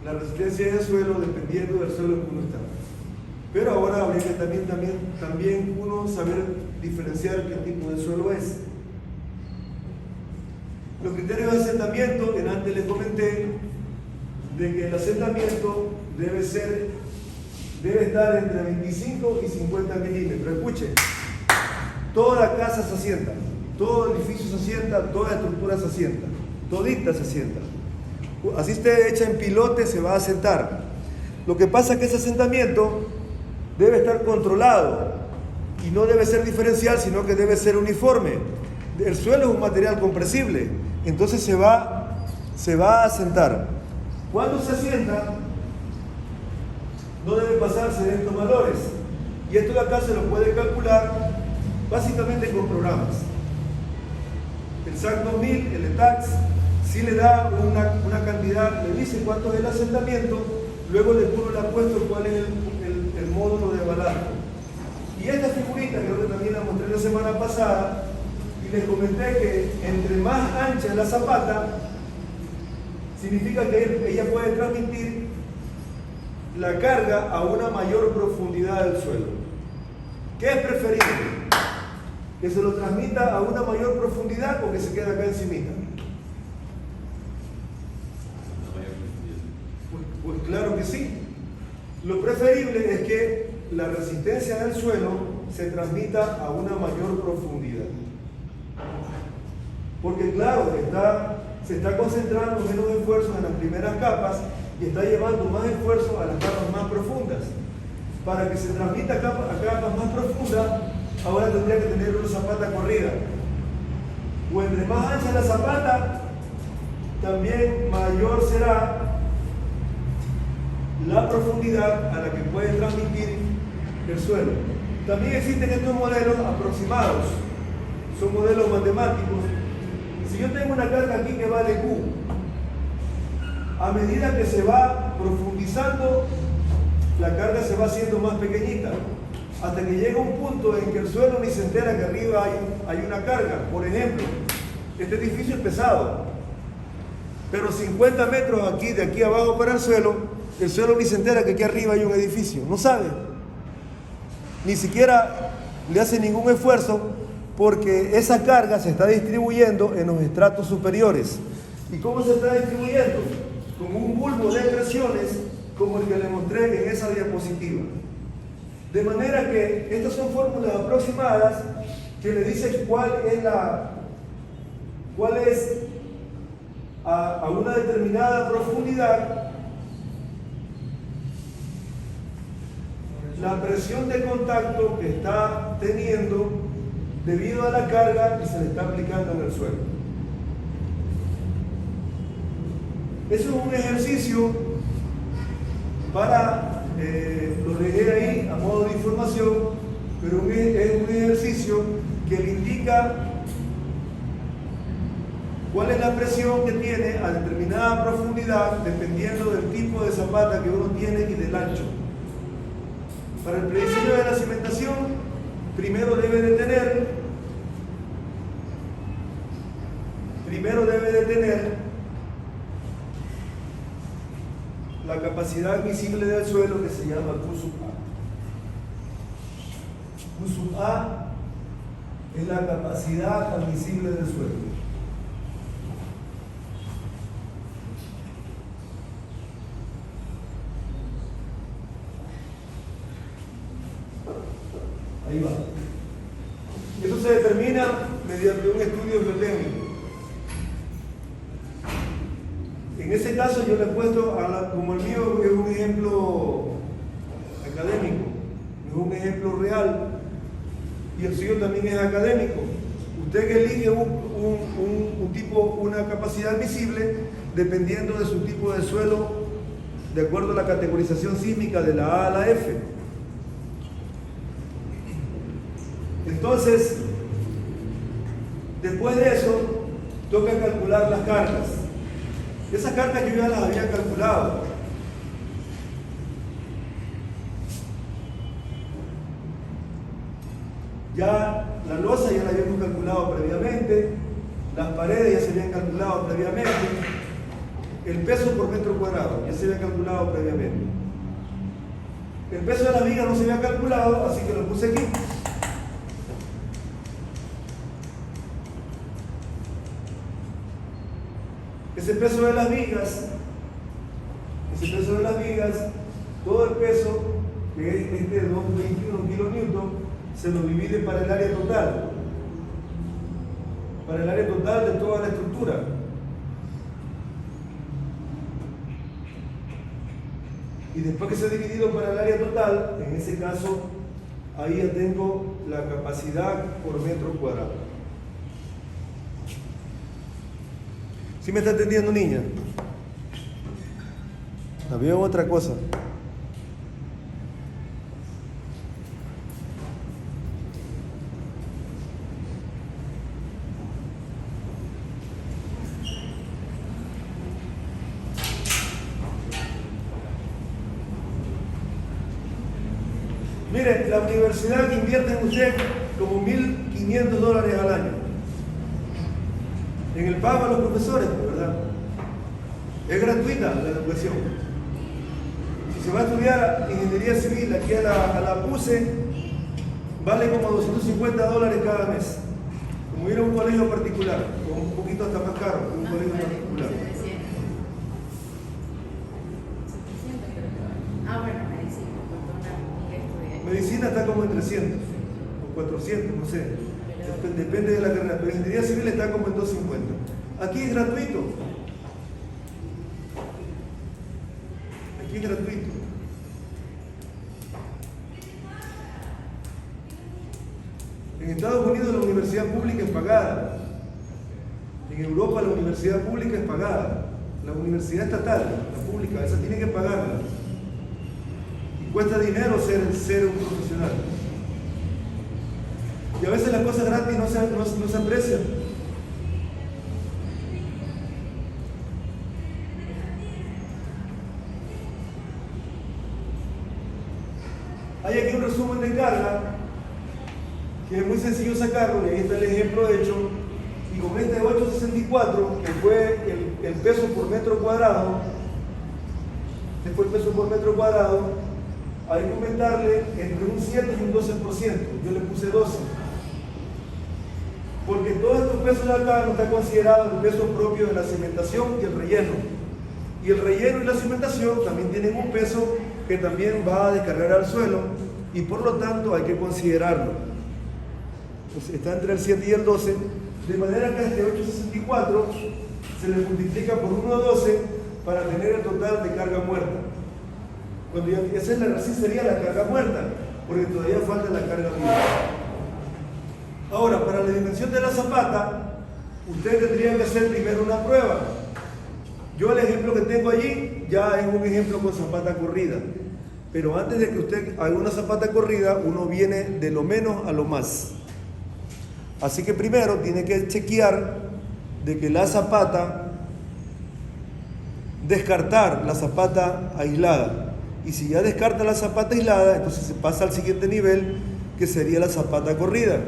la resistencia del suelo dependiendo del suelo que uno está. Pero ahora habría que también uno saber diferenciar qué tipo de suelo es. Los criterios de asentamiento, que antes les comenté, de que el asentamiento debe estar entre 25 y 50 milímetros. Escuchen, toda casa se asienta, todo edificio se asienta, toda estructura se asienta, todita se asienta. Así esté hecha en pilote, se va a asentar. Lo que pasa es que ese asentamiento debe estar controlado y no debe ser diferencial, sino que debe ser uniforme. El suelo es un material compresible, entonces se va a asentar. Cuando se asienta, no debe pasarse de estos valores. Y esto de acá se lo puede calcular básicamente con programas. El SAC 2000, el ETAX, sí le da una cantidad, le dice cuánto es el asentamiento, luego de puro le ha puesto cuál es el módulo de balasto. Y esta figurita, creo que también la mostré la semana pasada, y les comenté que entre más ancha es la zapata, significa que ella puede transmitir la carga a una mayor profundidad del suelo. ¿Qué es preferible? ¿Que se lo transmita a una mayor profundidad o que se quede acá encimita? Pues claro que sí. Lo preferible es que la resistencia del suelo se transmita a una mayor profundidad. Porque claro, se está concentrando menos esfuerzo en las primeras capas y está llevando más esfuerzo a las capas más profundas. Para que se transmita a capas más profundas, ahora tendría que tener una zapata corrida. O entre más ancha la zapata, también mayor será la profundidad a la que puede transmitir el suelo. También existen estos modelos aproximados, son modelos matemáticos. Si yo tengo una carga aquí que vale Q, a medida que se va profundizando, la carga se va haciendo más pequeñita, hasta que llega un punto en que el suelo ni se entera que arriba hay una carga. Por ejemplo, este edificio es pesado, pero 50 metros de aquí abajo para el suelo ni se entera que aquí arriba hay un edificio, no sabe, ni siquiera le hace ningún esfuerzo, porque esa carga se está distribuyendo en los estratos superiores. ¿Y cómo se está distribuyendo? Con un bulbo de presiones como el que le mostré en esa diapositiva. De manera que estas son fórmulas aproximadas que le dicen cuál es a una determinada profundidad la presión de contacto que está teniendo debido a la carga que se le está aplicando en el suelo. Eso es un ejercicio para, lo dejé ahí a modo de información, pero es un ejercicio que le indica cuál es la presión que tiene a determinada profundidad dependiendo del tipo de zapata que uno tiene y del ancho. Para el prediseño de la cimentación, primero debe de tener la capacidad admisible del suelo, que se llama Q sub A. Q sub A es la capacidad admisible del suelo. Ahí va. Esto se determina mediante un estudio biotécnico. En ese caso yo le he puesto, como el mío es un ejemplo académico, es un ejemplo real, y el suyo también es académico. Usted que elige una capacidad visible dependiendo de su tipo de suelo, de acuerdo a la categorización sísmica de la A a la F. Entonces, después de eso, toca calcular las cargas. Esas cargas yo ya las había calculado. Ya la losa ya la habíamos calculado previamente, las paredes ya se habían calculado previamente, el peso por metro cuadrado ya se había calculado previamente. El peso de la viga no se había calculado, así que lo puse aquí. Ese peso de las vigas, todo el peso, que es este 221 kilonewton, se lo divide para el área total. Para el área total de toda la estructura. Y después que se ha dividido para el área total, en ese caso, ahí ya tengo la capacidad por metro cuadrado. ¿Sí me está entendiendo, niña? Había otra cosa. Mire, la universidad invierte en usted como $1.500 al año en el pago a los profesores, ¿verdad? Es gratuita la educación. Si se va a estudiar ingeniería civil aquí a la PUCE, vale como $250 cada mes. Como ir a un colegio particular, o un poquito hasta más caro que un colegio particular. Medicina está como en 300 o 400, no sé. Depende de la carrera, pero ingeniería civil está como en 250. Aquí es gratuito. Aquí es gratuito. En Estados Unidos la universidad pública es pagada. En Europa la universidad pública es pagada. La universidad estatal, la pública, esa tiene que pagarla. Y cuesta dinero ser un profesional. Y a veces las cosas gratis no se aprecian. Hay aquí un resumen de carga que es muy sencillo sacarlo, y ahí está el ejemplo hecho. Y con este 864, que fue el peso por metro cuadrado, este fue el peso por metro cuadrado, hay que aumentarle entre un 7 y un 12%. Yo le puse 12. Porque todos estos pesos de acá no está considerado el peso propio de la cimentación y el relleno. Y el relleno y la cimentación también tienen un peso que también va a descargar al suelo, y por lo tanto hay que considerarlo. Entonces, está entre el 7 y el 12, de manera que a este 864 se le multiplica por 1,12 para tener el total de carga muerta. Cuando ya, así sería la carga muerta, porque todavía falta la carga viva. Ahora, para la dimensión de la zapata, usted tendría que hacer primero una prueba. Yo el ejemplo que tengo allí ya es un ejemplo con zapata corrida. Pero antes de que usted haga una zapata corrida, uno viene de lo menos a lo más. Así que primero tiene que chequear de que la zapata, descartar la zapata aislada. Y si ya descarta la zapata aislada, entonces se pasa al siguiente nivel, que sería la zapata corrida.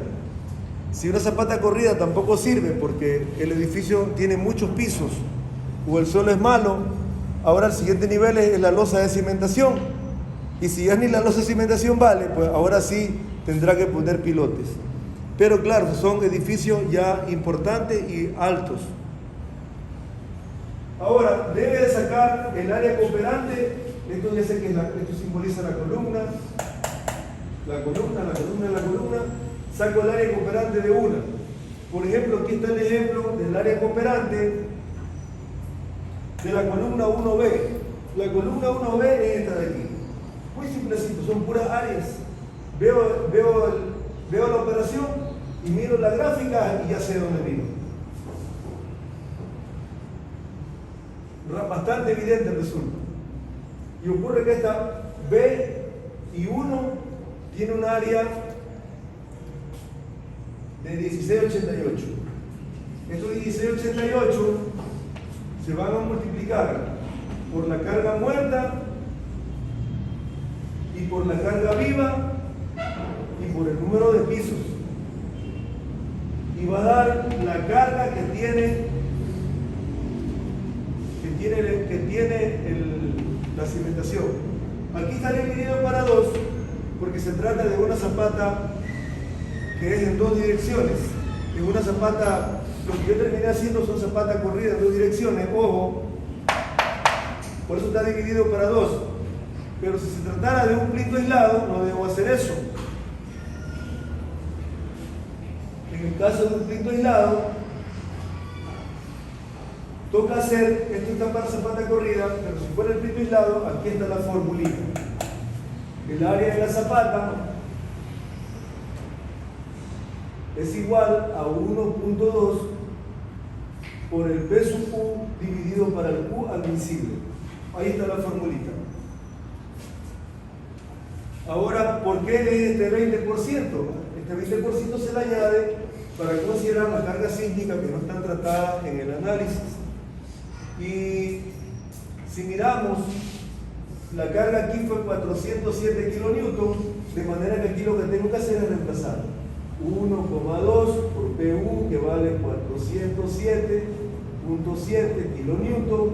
Si una zapata corrida tampoco sirve porque el edificio tiene muchos pisos o el suelo es malo, ahora el siguiente nivel es la losa de cimentación. Y si ya ni la losa de cimentación vale, pues ahora sí tendrá que poner pilotes. Pero claro, son edificios ya importantes y altos. Ahora, debe de sacar el área cooperante. Esto ya sé que esto simboliza la columna. Saco el área cooperante de una. Por ejemplo, aquí está el ejemplo del área cooperante de la columna 1B. La columna 1B es esta de aquí. Muy simplecito, son puras áreas. Veo la operación y miro la gráfica y ya sé dónde miro. Bastante evidente resulta. Y ocurre que esta B y 1 tiene un área de 1688. Estos 1688 se van a multiplicar por la carga muerta y por la carga viva y por el número de pisos, y va a dar la carga que tiene la cimentación. Aquí está dividido para 2 porque se trata de una zapata que es en 2 direcciones. Es una zapata, lo que yo terminé haciendo son zapatas corridas en 2 direcciones, ojo, por eso está dividido para 2. Pero si se tratara de un plito aislado, no debo hacer eso. En el caso de un plito aislado, toca hacer, esto está para zapata corrida, pero si fuera el plito aislado, aquí está la formulita. El área de la zapata es igual a 1.2 por el peso Q dividido para el Q admisible. Ahí está la formulita. Ahora, ¿por qué este 20%? Este 20% se le añade para considerar las cargas sísmicas que no están tratadas en el análisis. Y si miramos, la carga aquí fue 407 kilonewton De manera que aquí lo que tengo que hacer es reemplazar 1,2 por PU, que vale 407.7 kilonewton,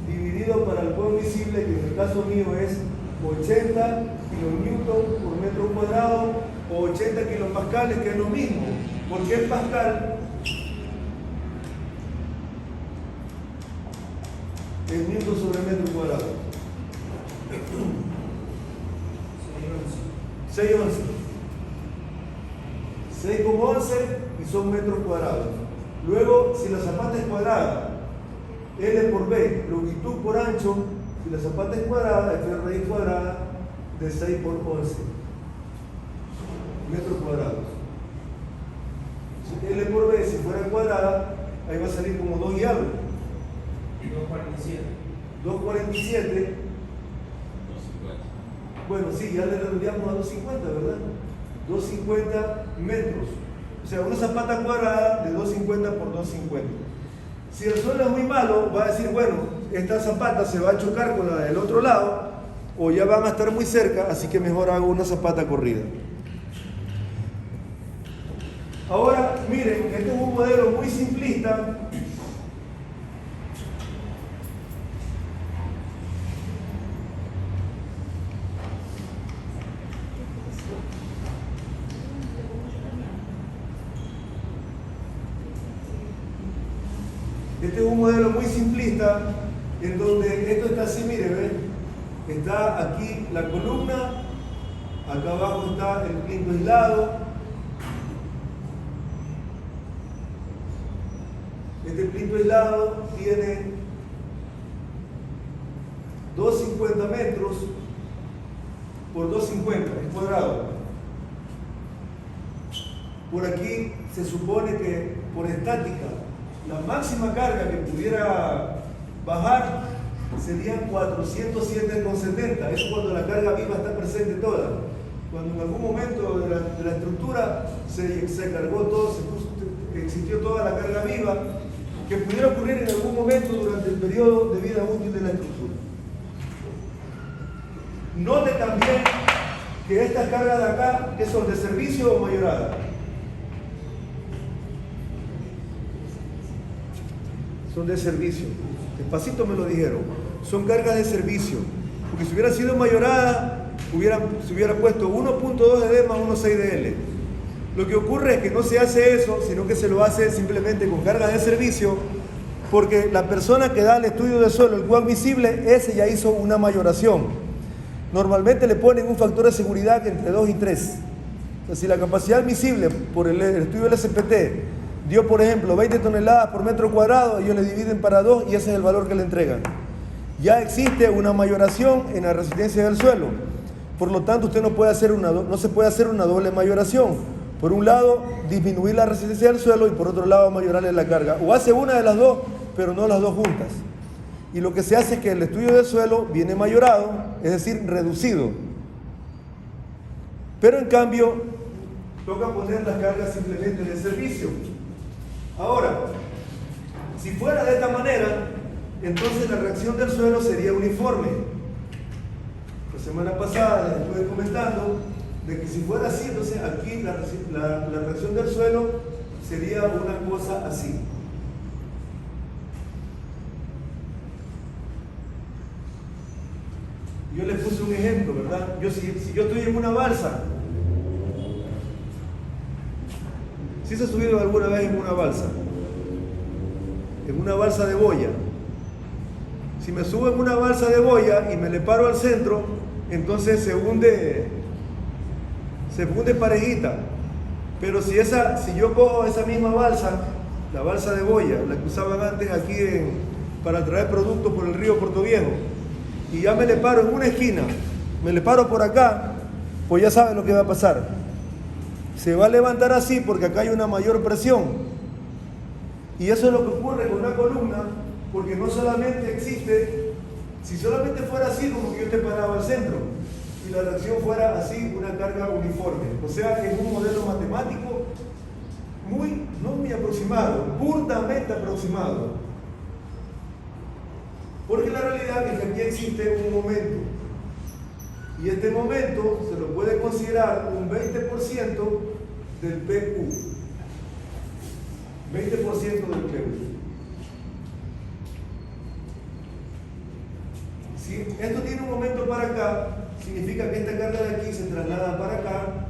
dividido para el cono visible, que en el caso mío es 80 kilonewton por metro cuadrado, o 80 kilopascales, que es lo mismo, porque el pascal es newton sobre metro cuadrado. 6,11 y son metros cuadrados. Luego, si la zapata es cuadrada, L por B, longitud por ancho, si la zapata es cuadrada, esto es raíz cuadrada de 6 por 11 metros cuadrados. L por B, si fuera cuadrada, ahí va a salir como 2 y algo. 2,47. Bueno, sí, ya le redondeamos a 250, ¿verdad? 250 metros. O sea, una zapata cuadrada de 250 por 250. Si el suelo es muy malo, va a decir, bueno, esta zapata se va a chocar con la del otro lado, o ya van a estar muy cerca, así que mejor hago una zapata corrida. Ahora, miren, este es un modelo muy simplista. Este es un modelo muy simplista, en donde esto está así, mire, ¿ven? Está aquí la columna, acá abajo está el plinto aislado. Este plinto aislado tiene 250 metros por 250, es cuadrado. Por aquí se supone que por estática, la máxima carga que pudiera bajar serían 407,70. Eso cuando la carga viva está presente toda. Cuando en algún momento de la estructura se cargó todo, existió toda la carga viva, que pudiera ocurrir en algún momento durante el periodo de vida útil de la estructura. Note también que estas cargas de acá, que son de servicio o mayorada. Son de servicio. Despacito me lo dijeron. Son cargas de servicio. Porque si hubiera sido mayorada, se hubiera puesto 1.2 de D más 1.6 de L. Lo que ocurre es que no se hace eso, sino que se lo hace simplemente con cargas de servicio, porque la persona que da el estudio de suelo, el coadmisible, ese ya hizo una mayoración. Normalmente le ponen un factor de seguridad entre 2 y 3. Entonces, si la capacidad admisible por el estudio del SPT dio, por ejemplo, 20 toneladas por metro cuadrado, ellos le dividen para 2 y ese es el valor que le entregan. Ya existe una mayoración en la resistencia del suelo. Por lo tanto, usted no se puede hacer una doble mayoración. Por un lado, disminuir la resistencia del suelo y por otro lado, mayorarle la carga. O hace una de las dos, pero no las dos juntas. Y lo que se hace es que el estudio del suelo viene mayorado, es decir, reducido. Pero en cambio, toca poner las cargas simplemente de servicio. Ahora, si fuera de esta manera, entonces la reacción del suelo sería uniforme. La semana pasada les estuve comentando de que si fuera así, entonces aquí la reacción del suelo sería una cosa así. Yo les puse un ejemplo, ¿verdad? Si yo estoy en una balsa, ¿sí se ha subido alguna vez en una balsa? En una balsa de boya. Si me subo en una balsa de boya y me le paro al centro, entonces se hunde parejita. Pero si yo cojo esa misma balsa, la balsa de boya, la que usaban antes aquí para traer productos por el río Puerto Viejo, y ya me le paro en una esquina, me le paro por acá, pues ya saben lo que va a pasar. Se va a levantar así porque acá hay una mayor presión. Y eso es lo que ocurre con una columna, porque no solamente existe, si solamente fuera así como que yo te paraba al centro, y la reacción fuera así, una carga uniforme. O sea que es un modelo matemático no muy aproximado, burdamente aproximado. Porque la realidad es que aquí existe un momento. Y este momento se lo puede considerar un 20% del PU. 20% del PU. Si esto tiene un momento para acá, significa que esta carga de aquí se traslada para acá,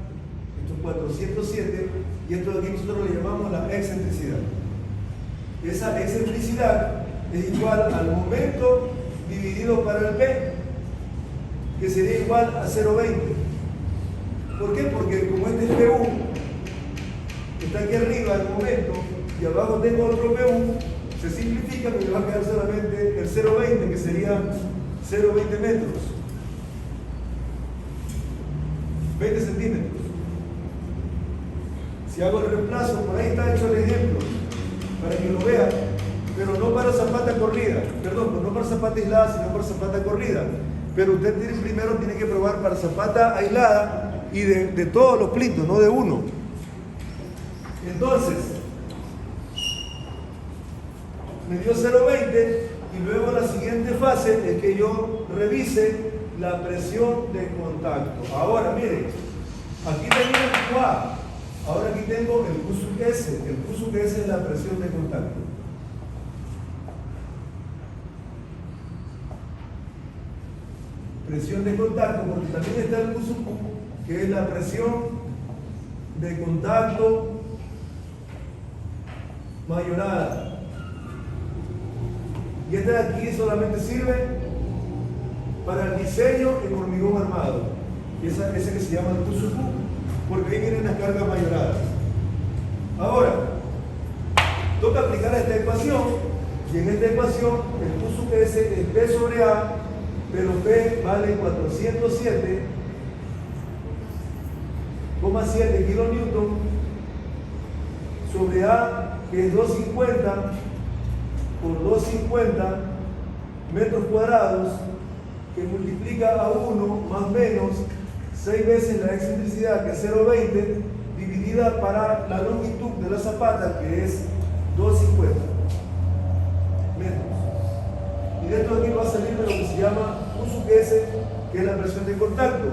esto es 407, y esto de aquí nosotros le llamamos la excentricidad. Esa excentricidad es igual al momento dividido para el P, que sería igual a 0,20. ¿Por qué? Porque como este es PU, está aquí arriba el momento, y abajo tengo otro PU, se simplifica, me va a quedar solamente el 0,20, que sería 0,20 metros. 20 centímetros. Si hago el reemplazo, por ahí está hecho el ejemplo, para que lo vean, pero no para zapata corrida, perdón, no para zapata aislada, sino para zapata corrida. Pero usted primero tiene que probar para zapata aislada y de todos los plintos, no de uno. Entonces, me dio 0,20 y luego la siguiente fase es que yo revise la presión de contacto. Ahora, miren, aquí tenía el QA, ahora aquí tengo el QSUS. El QSUS es la presión de contacto. Presión de contacto, porque también está el QSUQ, que es la presión de contacto mayorada. Y esta de aquí solamente sirve para el diseño en hormigón armado. Ese que se llama el QSUQ, porque ahí vienen las cargas mayoradas. Ahora, toca aplicar esta ecuación, y en esta ecuación el QSUQ es P sobre A, pero P vale 407,7 kilonewton sobre A, que es 250 por 250 metros cuadrados, que multiplica a 1 más menos 6 veces la excentricidad, que es 0,20, dividida para la longitud de la zapata, que es 250 metros. Y de esto aquí va a salir de lo que se llama QSUQ, que es la presión de contacto,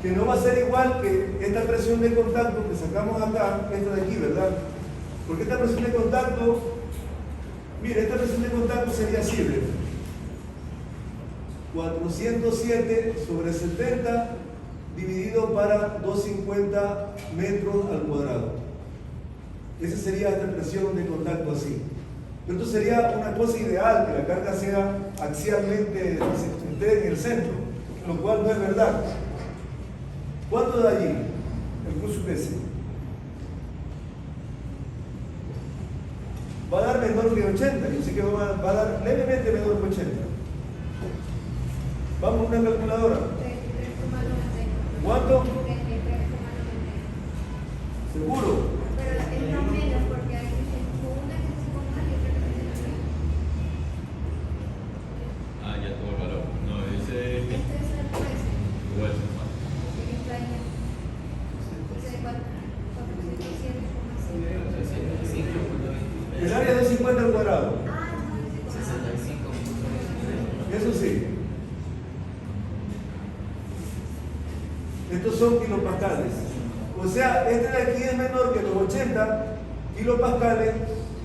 que no va a ser igual que esta presión de contacto que sacamos acá, esta de aquí, ¿verdad? Porque esta presión de contacto, mire, esta presión de contacto sería así, ¿verdad? 407 sobre 70 dividido para 250 metros al cuadrado. Esa sería esta presión de contacto así. Esto sería una cosa ideal, que la carga sea axialmente esté en el centro, lo cual no es verdad. ¿Cuánto da allí el QSUQ? Va a dar menor que 80, yo sé que va a dar levemente menor que 80. Vamos a una calculadora. 33,90. ¿Cuánto? 33,90. ¿Seguro? Pero es no menos porque hay una que se ponga y otra que se ponga. Ah, ya tuvo el valor. No, ese Este es el precio. igual. Que está ahí. Ese de 407,5. El área de 50 al cuadrado. Ah, no, ese 65. Eso sí. Estos son kilopascales. O sea, este de aquí es menor que los 80 kilopascales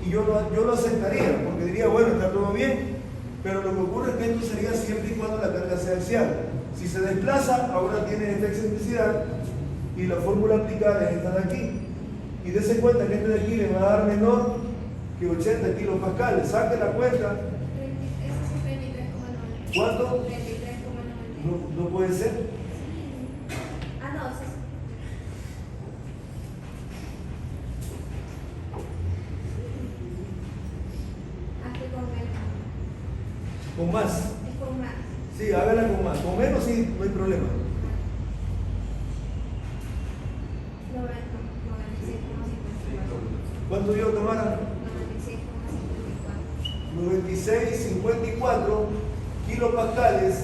y yo lo aceptaría, porque diría, bueno, está todo bien, pero lo que ocurre es que esto sería siempre y cuando la carga sea axial. Si se desplaza, ahora tiene esta excentricidad y la fórmula aplicada es esta de aquí. Y dése cuenta que este de aquí le va a dar menor que 80 kilopascales. Saque la cuenta. Ese es 33,90. ¿Cuánto? 33,90. No puede ser. Ah, no, ese es. Hazte con menos. Con más. Es con más. Sí, hágala con más. Con menos sí, no hay problema. 96,54. ¿Cuánto dio, Tamara? 96,54 kilopascales,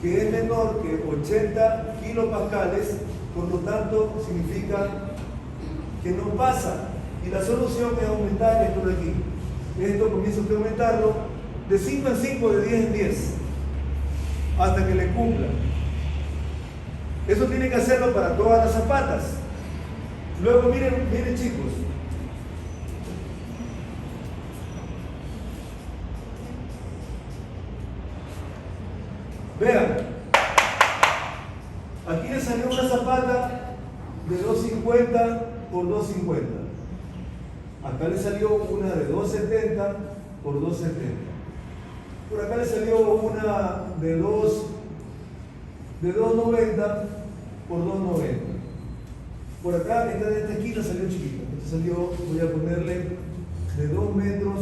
que es menor que 80 kilopascales, por lo tanto significa que no pasa. Y la solución es aumentar esto de aquí. Esto comienza usted a aumentarlo de 5 en 5, de 10 en 10, hasta que le cumpla. Eso tiene que hacerlo para todas las zapatas. Luego miren chicos. Vean. Aquí le salió una zapata de 2.50 por 2.50. Acá le salió una de 2.70 por 2.70. Por acá le salió una de 2.90 por 2.90. Por acá, esta de esta esquina salió chiquita. Esta salió, voy a ponerle de 2 metros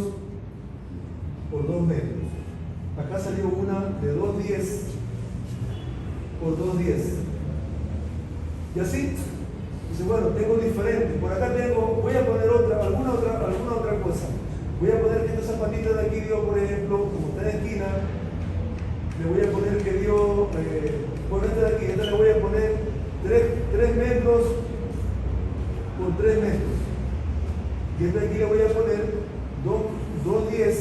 por 2 metros. Acá salió una de 2.10 por 2.10. Y así. Dice, bueno, tengo diferentes. Por acá tengo, voy a poner alguna otra cosa. Voy a poner que esta zapatita de aquí dio, por ejemplo, como está en esquina, le voy a poner que dio, por esta de aquí, esta le voy a poner 3 metros por 3 metros. Y esta de aquí le voy a poner 2.10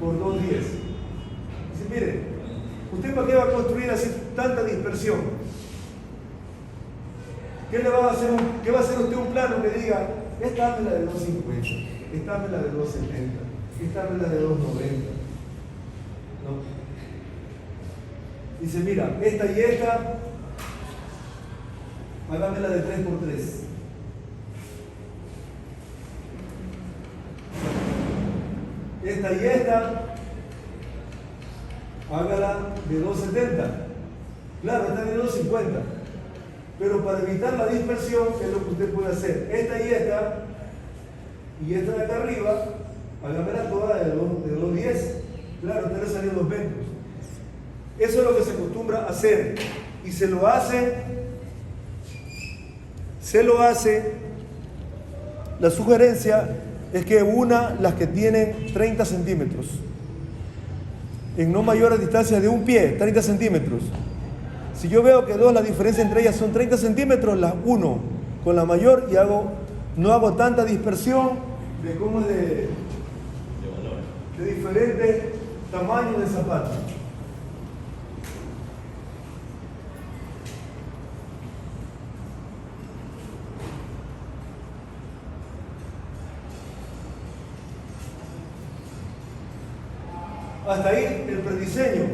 por 2.10. Dice, mire, ¿usted para qué va a construir así tanta dispersión? ¿Qué le va a hacer? ¿Qué va a hacer usted un plano que diga, esta dame la de 2.50, esta dame la de 2.70, esta dame la de 2.90? No. Dice, mira, esta y esta, hágame la de 3x3. Esta y esta, hágala de 2.70. Claro, esta de 2.50. Pero para evitar la dispersión es lo que usted puede hacer. Esta y esta de acá arriba, hágamela toda de 2.10. Claro, usted le salió 2 metros. Eso es lo que se acostumbra a hacer. Y se lo hace. La sugerencia es que las que tienen 30 centímetros. En no mayores distancias de un pie, 30 centímetros. Si yo veo que la diferencia entre ellas son 30 centímetros, las uno con la mayor y no hago tanta dispersión de cómo es de diferentes tamaños de zapatos. Hasta ahí el prediseño,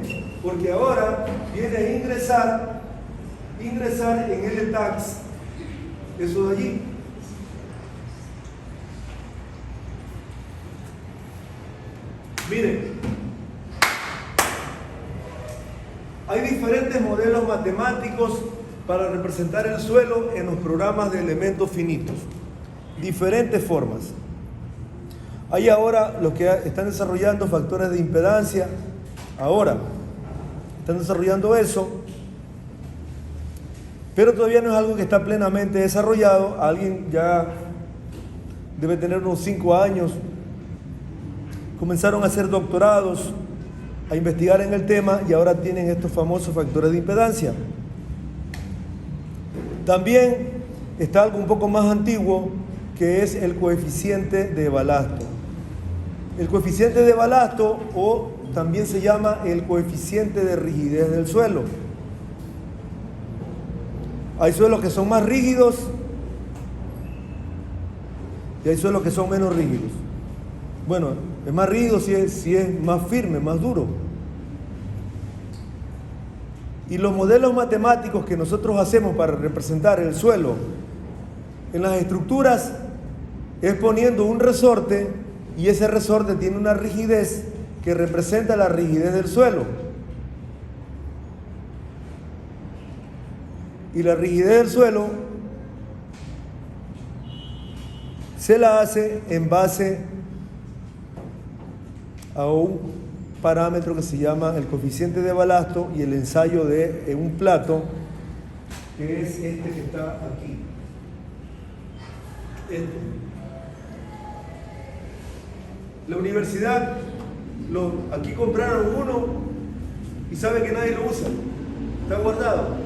porque ahora viene a ingresar en el tax, eso de allí. Miren, hay diferentes modelos matemáticos para representar el suelo en los programas de elementos finitos, diferentes formas. Hay ahora los que están desarrollando factores de impedancia, ahora están desarrollando eso, pero todavía no es algo que está plenamente desarrollado. Alguien ya debe tener unos 5 años, comenzaron a hacer doctorados, a investigar en el tema y ahora tienen estos famosos factores de impedancia. También está algo un poco más antiguo, que es el coeficiente de balasto. El coeficiente de balasto, o también se llama el coeficiente de rigidez del suelo. Hay suelos que son más rígidos y hay suelos que son menos rígidos. Bueno, es más rígido si es más firme, más duro. Y los modelos matemáticos que nosotros hacemos para representar el suelo en las estructuras es poniendo un resorte, y ese resorte tiene una rigidez que representa la rigidez del suelo. Y la rigidez del suelo se la hace en base a un parámetro que se llama el coeficiente de balasto y el ensayo de un plato, que es este que está aquí. La universidad, aquí compraron uno y saben que nadie lo usa, está guardado,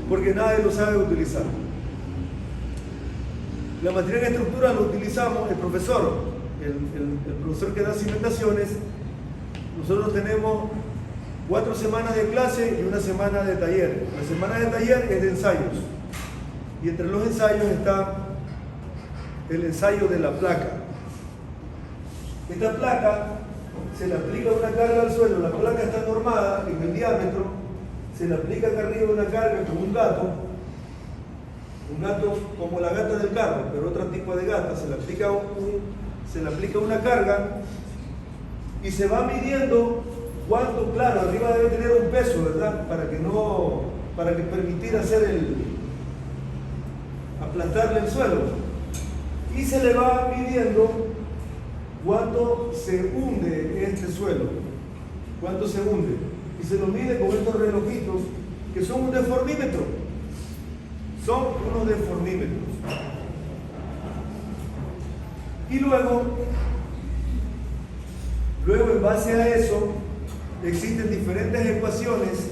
porque nadie lo sabe utilizar. La materia en estructura lo utilizamos, el profesor que da cimentaciones. Nosotros tenemos 4 semanas de clase y 1 semana de taller. La semana de taller es de ensayos. Y entre los ensayos está el ensayo de la placa. Esta placa se le aplica una carga al suelo, la placa está normada en el diámetro, se le aplica acá arriba una carga como un gato como la gata del carro, pero otro tipo de gata, se le aplica una carga y se va midiendo cuánto, claro, arriba debe tener un peso, ¿verdad? Para que permitir aplastarle el suelo. Y se le va midiendo cuánto se hunde este suelo, cuánto se hunde. Y se lo mide con estos relojitos que son un deformímetro. Son unos deformímetros. Y luego en base a eso, existen diferentes ecuaciones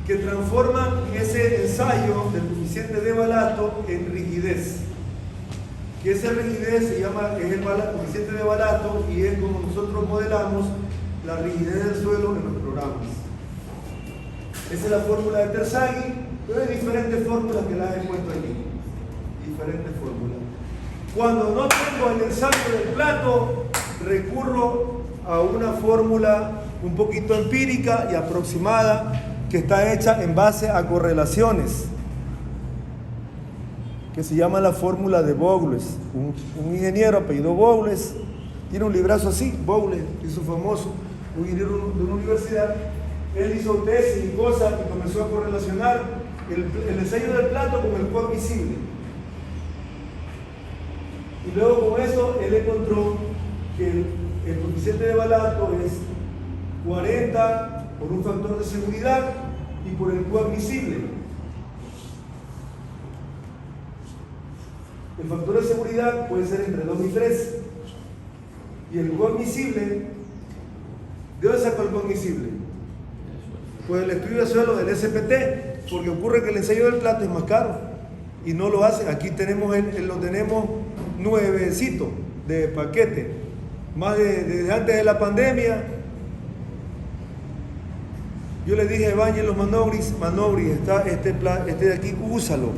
que transforman ese ensayo del coeficiente de balasto en rigidez. Que esa rigidez es el coeficiente de balasto y es como nosotros modelamos la rigidez del suelo en los programas. Esa es la fórmula de Terzaghi, pero hay diferentes fórmulas que las he puesto aquí. Diferentes fórmulas. Cuando no tengo el ensayo del plato, recurro a una fórmula un poquito empírica y aproximada que está hecha en base a correlaciones, que se llama la fórmula de Bowles. Un ingeniero apellido Bowles, tiene un librazo así, Bowles, hizo famoso, un ingeniero de una universidad. Él hizo tesis y cosas y comenzó a correlacionar el ensayo del plato con el cuadro visible. Y luego con eso él encontró que el coeficiente de balasto es 40 por un factor de seguridad y por el coadmisible. El factor de seguridad puede ser entre 2 y 3. Y el coadmisible, ¿de dónde sacó el coadmisible? Pues el estudio de suelo del SPT, porque ocurre que el ensayo del plato es más caro y no lo hace. Aquí lo tenemos nuevecito de paquete, más desde antes de la pandemia. Yo le dije a Evangelos Manobri, está este de aquí, úsalo.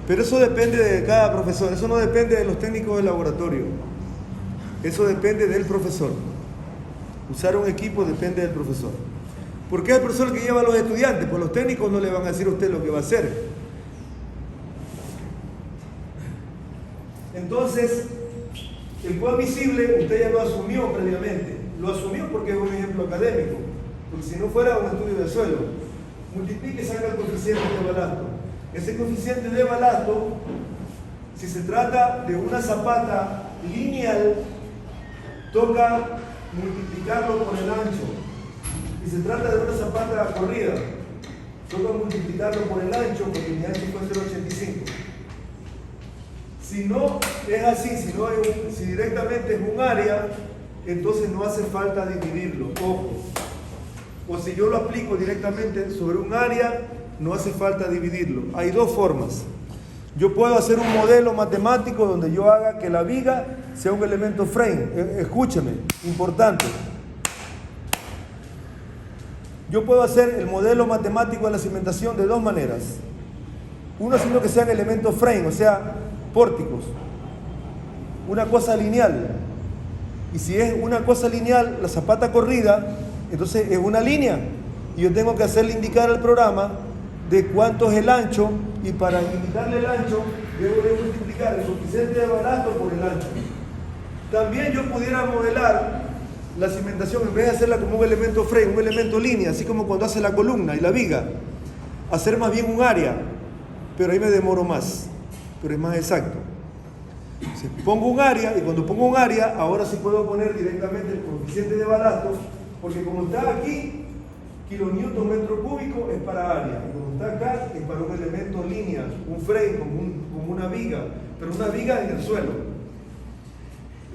Pero eso depende de cada profesor, eso no depende de los técnicos del laboratorio, eso depende del profesor. Usar un equipo depende del profesor. ¿Por qué es el profesor que lleva a los estudiantes? Pues los técnicos no le van a decir a usted lo que va a hacer. Entonces, el coadmisible usted ya lo asumió previamente. Lo asumió porque es un ejemplo académico. Porque si no fuera un estudio de suelo, multiplique y saca el coeficiente de balasto. Ese coeficiente de balasto, si se trata de una zapata lineal, toca multiplicarlo por el ancho. Si se trata de una zapata corrida, toca multiplicarlo por el ancho, porque mi ancho puede ser 85. Si no es así, si directamente es un área, entonces no hace falta dividirlo, ojo. O si yo lo aplico directamente sobre un área, no hace falta dividirlo. Hay dos formas. Yo puedo hacer un modelo matemático donde yo haga que la viga sea un elemento frame. Escúcheme, importante. Yo puedo hacer el modelo matemático de la cimentación de dos maneras. Uno haciendo que sean elementos frame, o sea, pórticos. Una cosa lineal. Y si es una cosa lineal, la zapata corrida, entonces es una línea. Y yo tengo que hacerle indicar al programa de cuánto es el ancho, y para indicarle el ancho, debo de multiplicar el coeficiente de balasto por el ancho. También yo pudiera modelar la cimentación, en vez de hacerla como un elemento frame, un elemento línea, así como cuando hace la columna y la viga, hacer más bien un área, pero ahí me demoro más, pero es más exacto. Entonces, pongo un área, y cuando pongo un área, ahora sí puedo poner directamente el coeficiente de balasto, porque como está aquí, kilonewton metro cúbico es para área, y como está acá es para un elemento línea, un frame, como una viga, pero una viga en el suelo.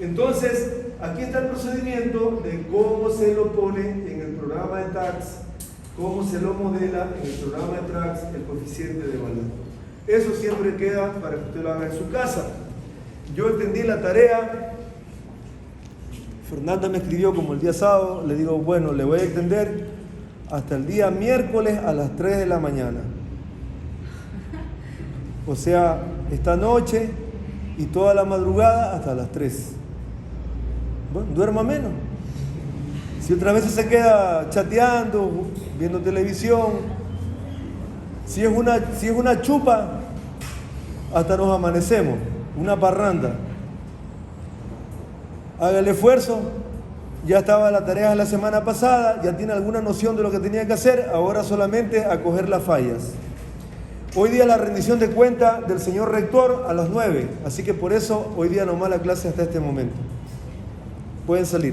Entonces, aquí está el procedimiento de cómo se lo pone en el programa de TACS, cómo se lo modela en el programa de TACS el coeficiente de balasto. Eso siempre queda para que usted lo haga en su casa. Yo entendí la tarea Fernanda me escribió como el día sábado, le digo, bueno, le voy a extender hasta el día miércoles a las 3 de la mañana. O sea, esta noche y toda la madrugada hasta las 3. Bueno, duerma menos. Si otras veces se queda chateando, viendo televisión, si es una chupa, hasta nos amanecemos, una parranda. Haga el esfuerzo, ya estaba la tarea la semana pasada, ya tiene alguna noción de lo que tenía que hacer, ahora solamente a coger las fallas. Hoy día la rendición de cuenta del señor rector a las 9, así que por eso hoy día nomás la clase hasta este momento. Pueden salir.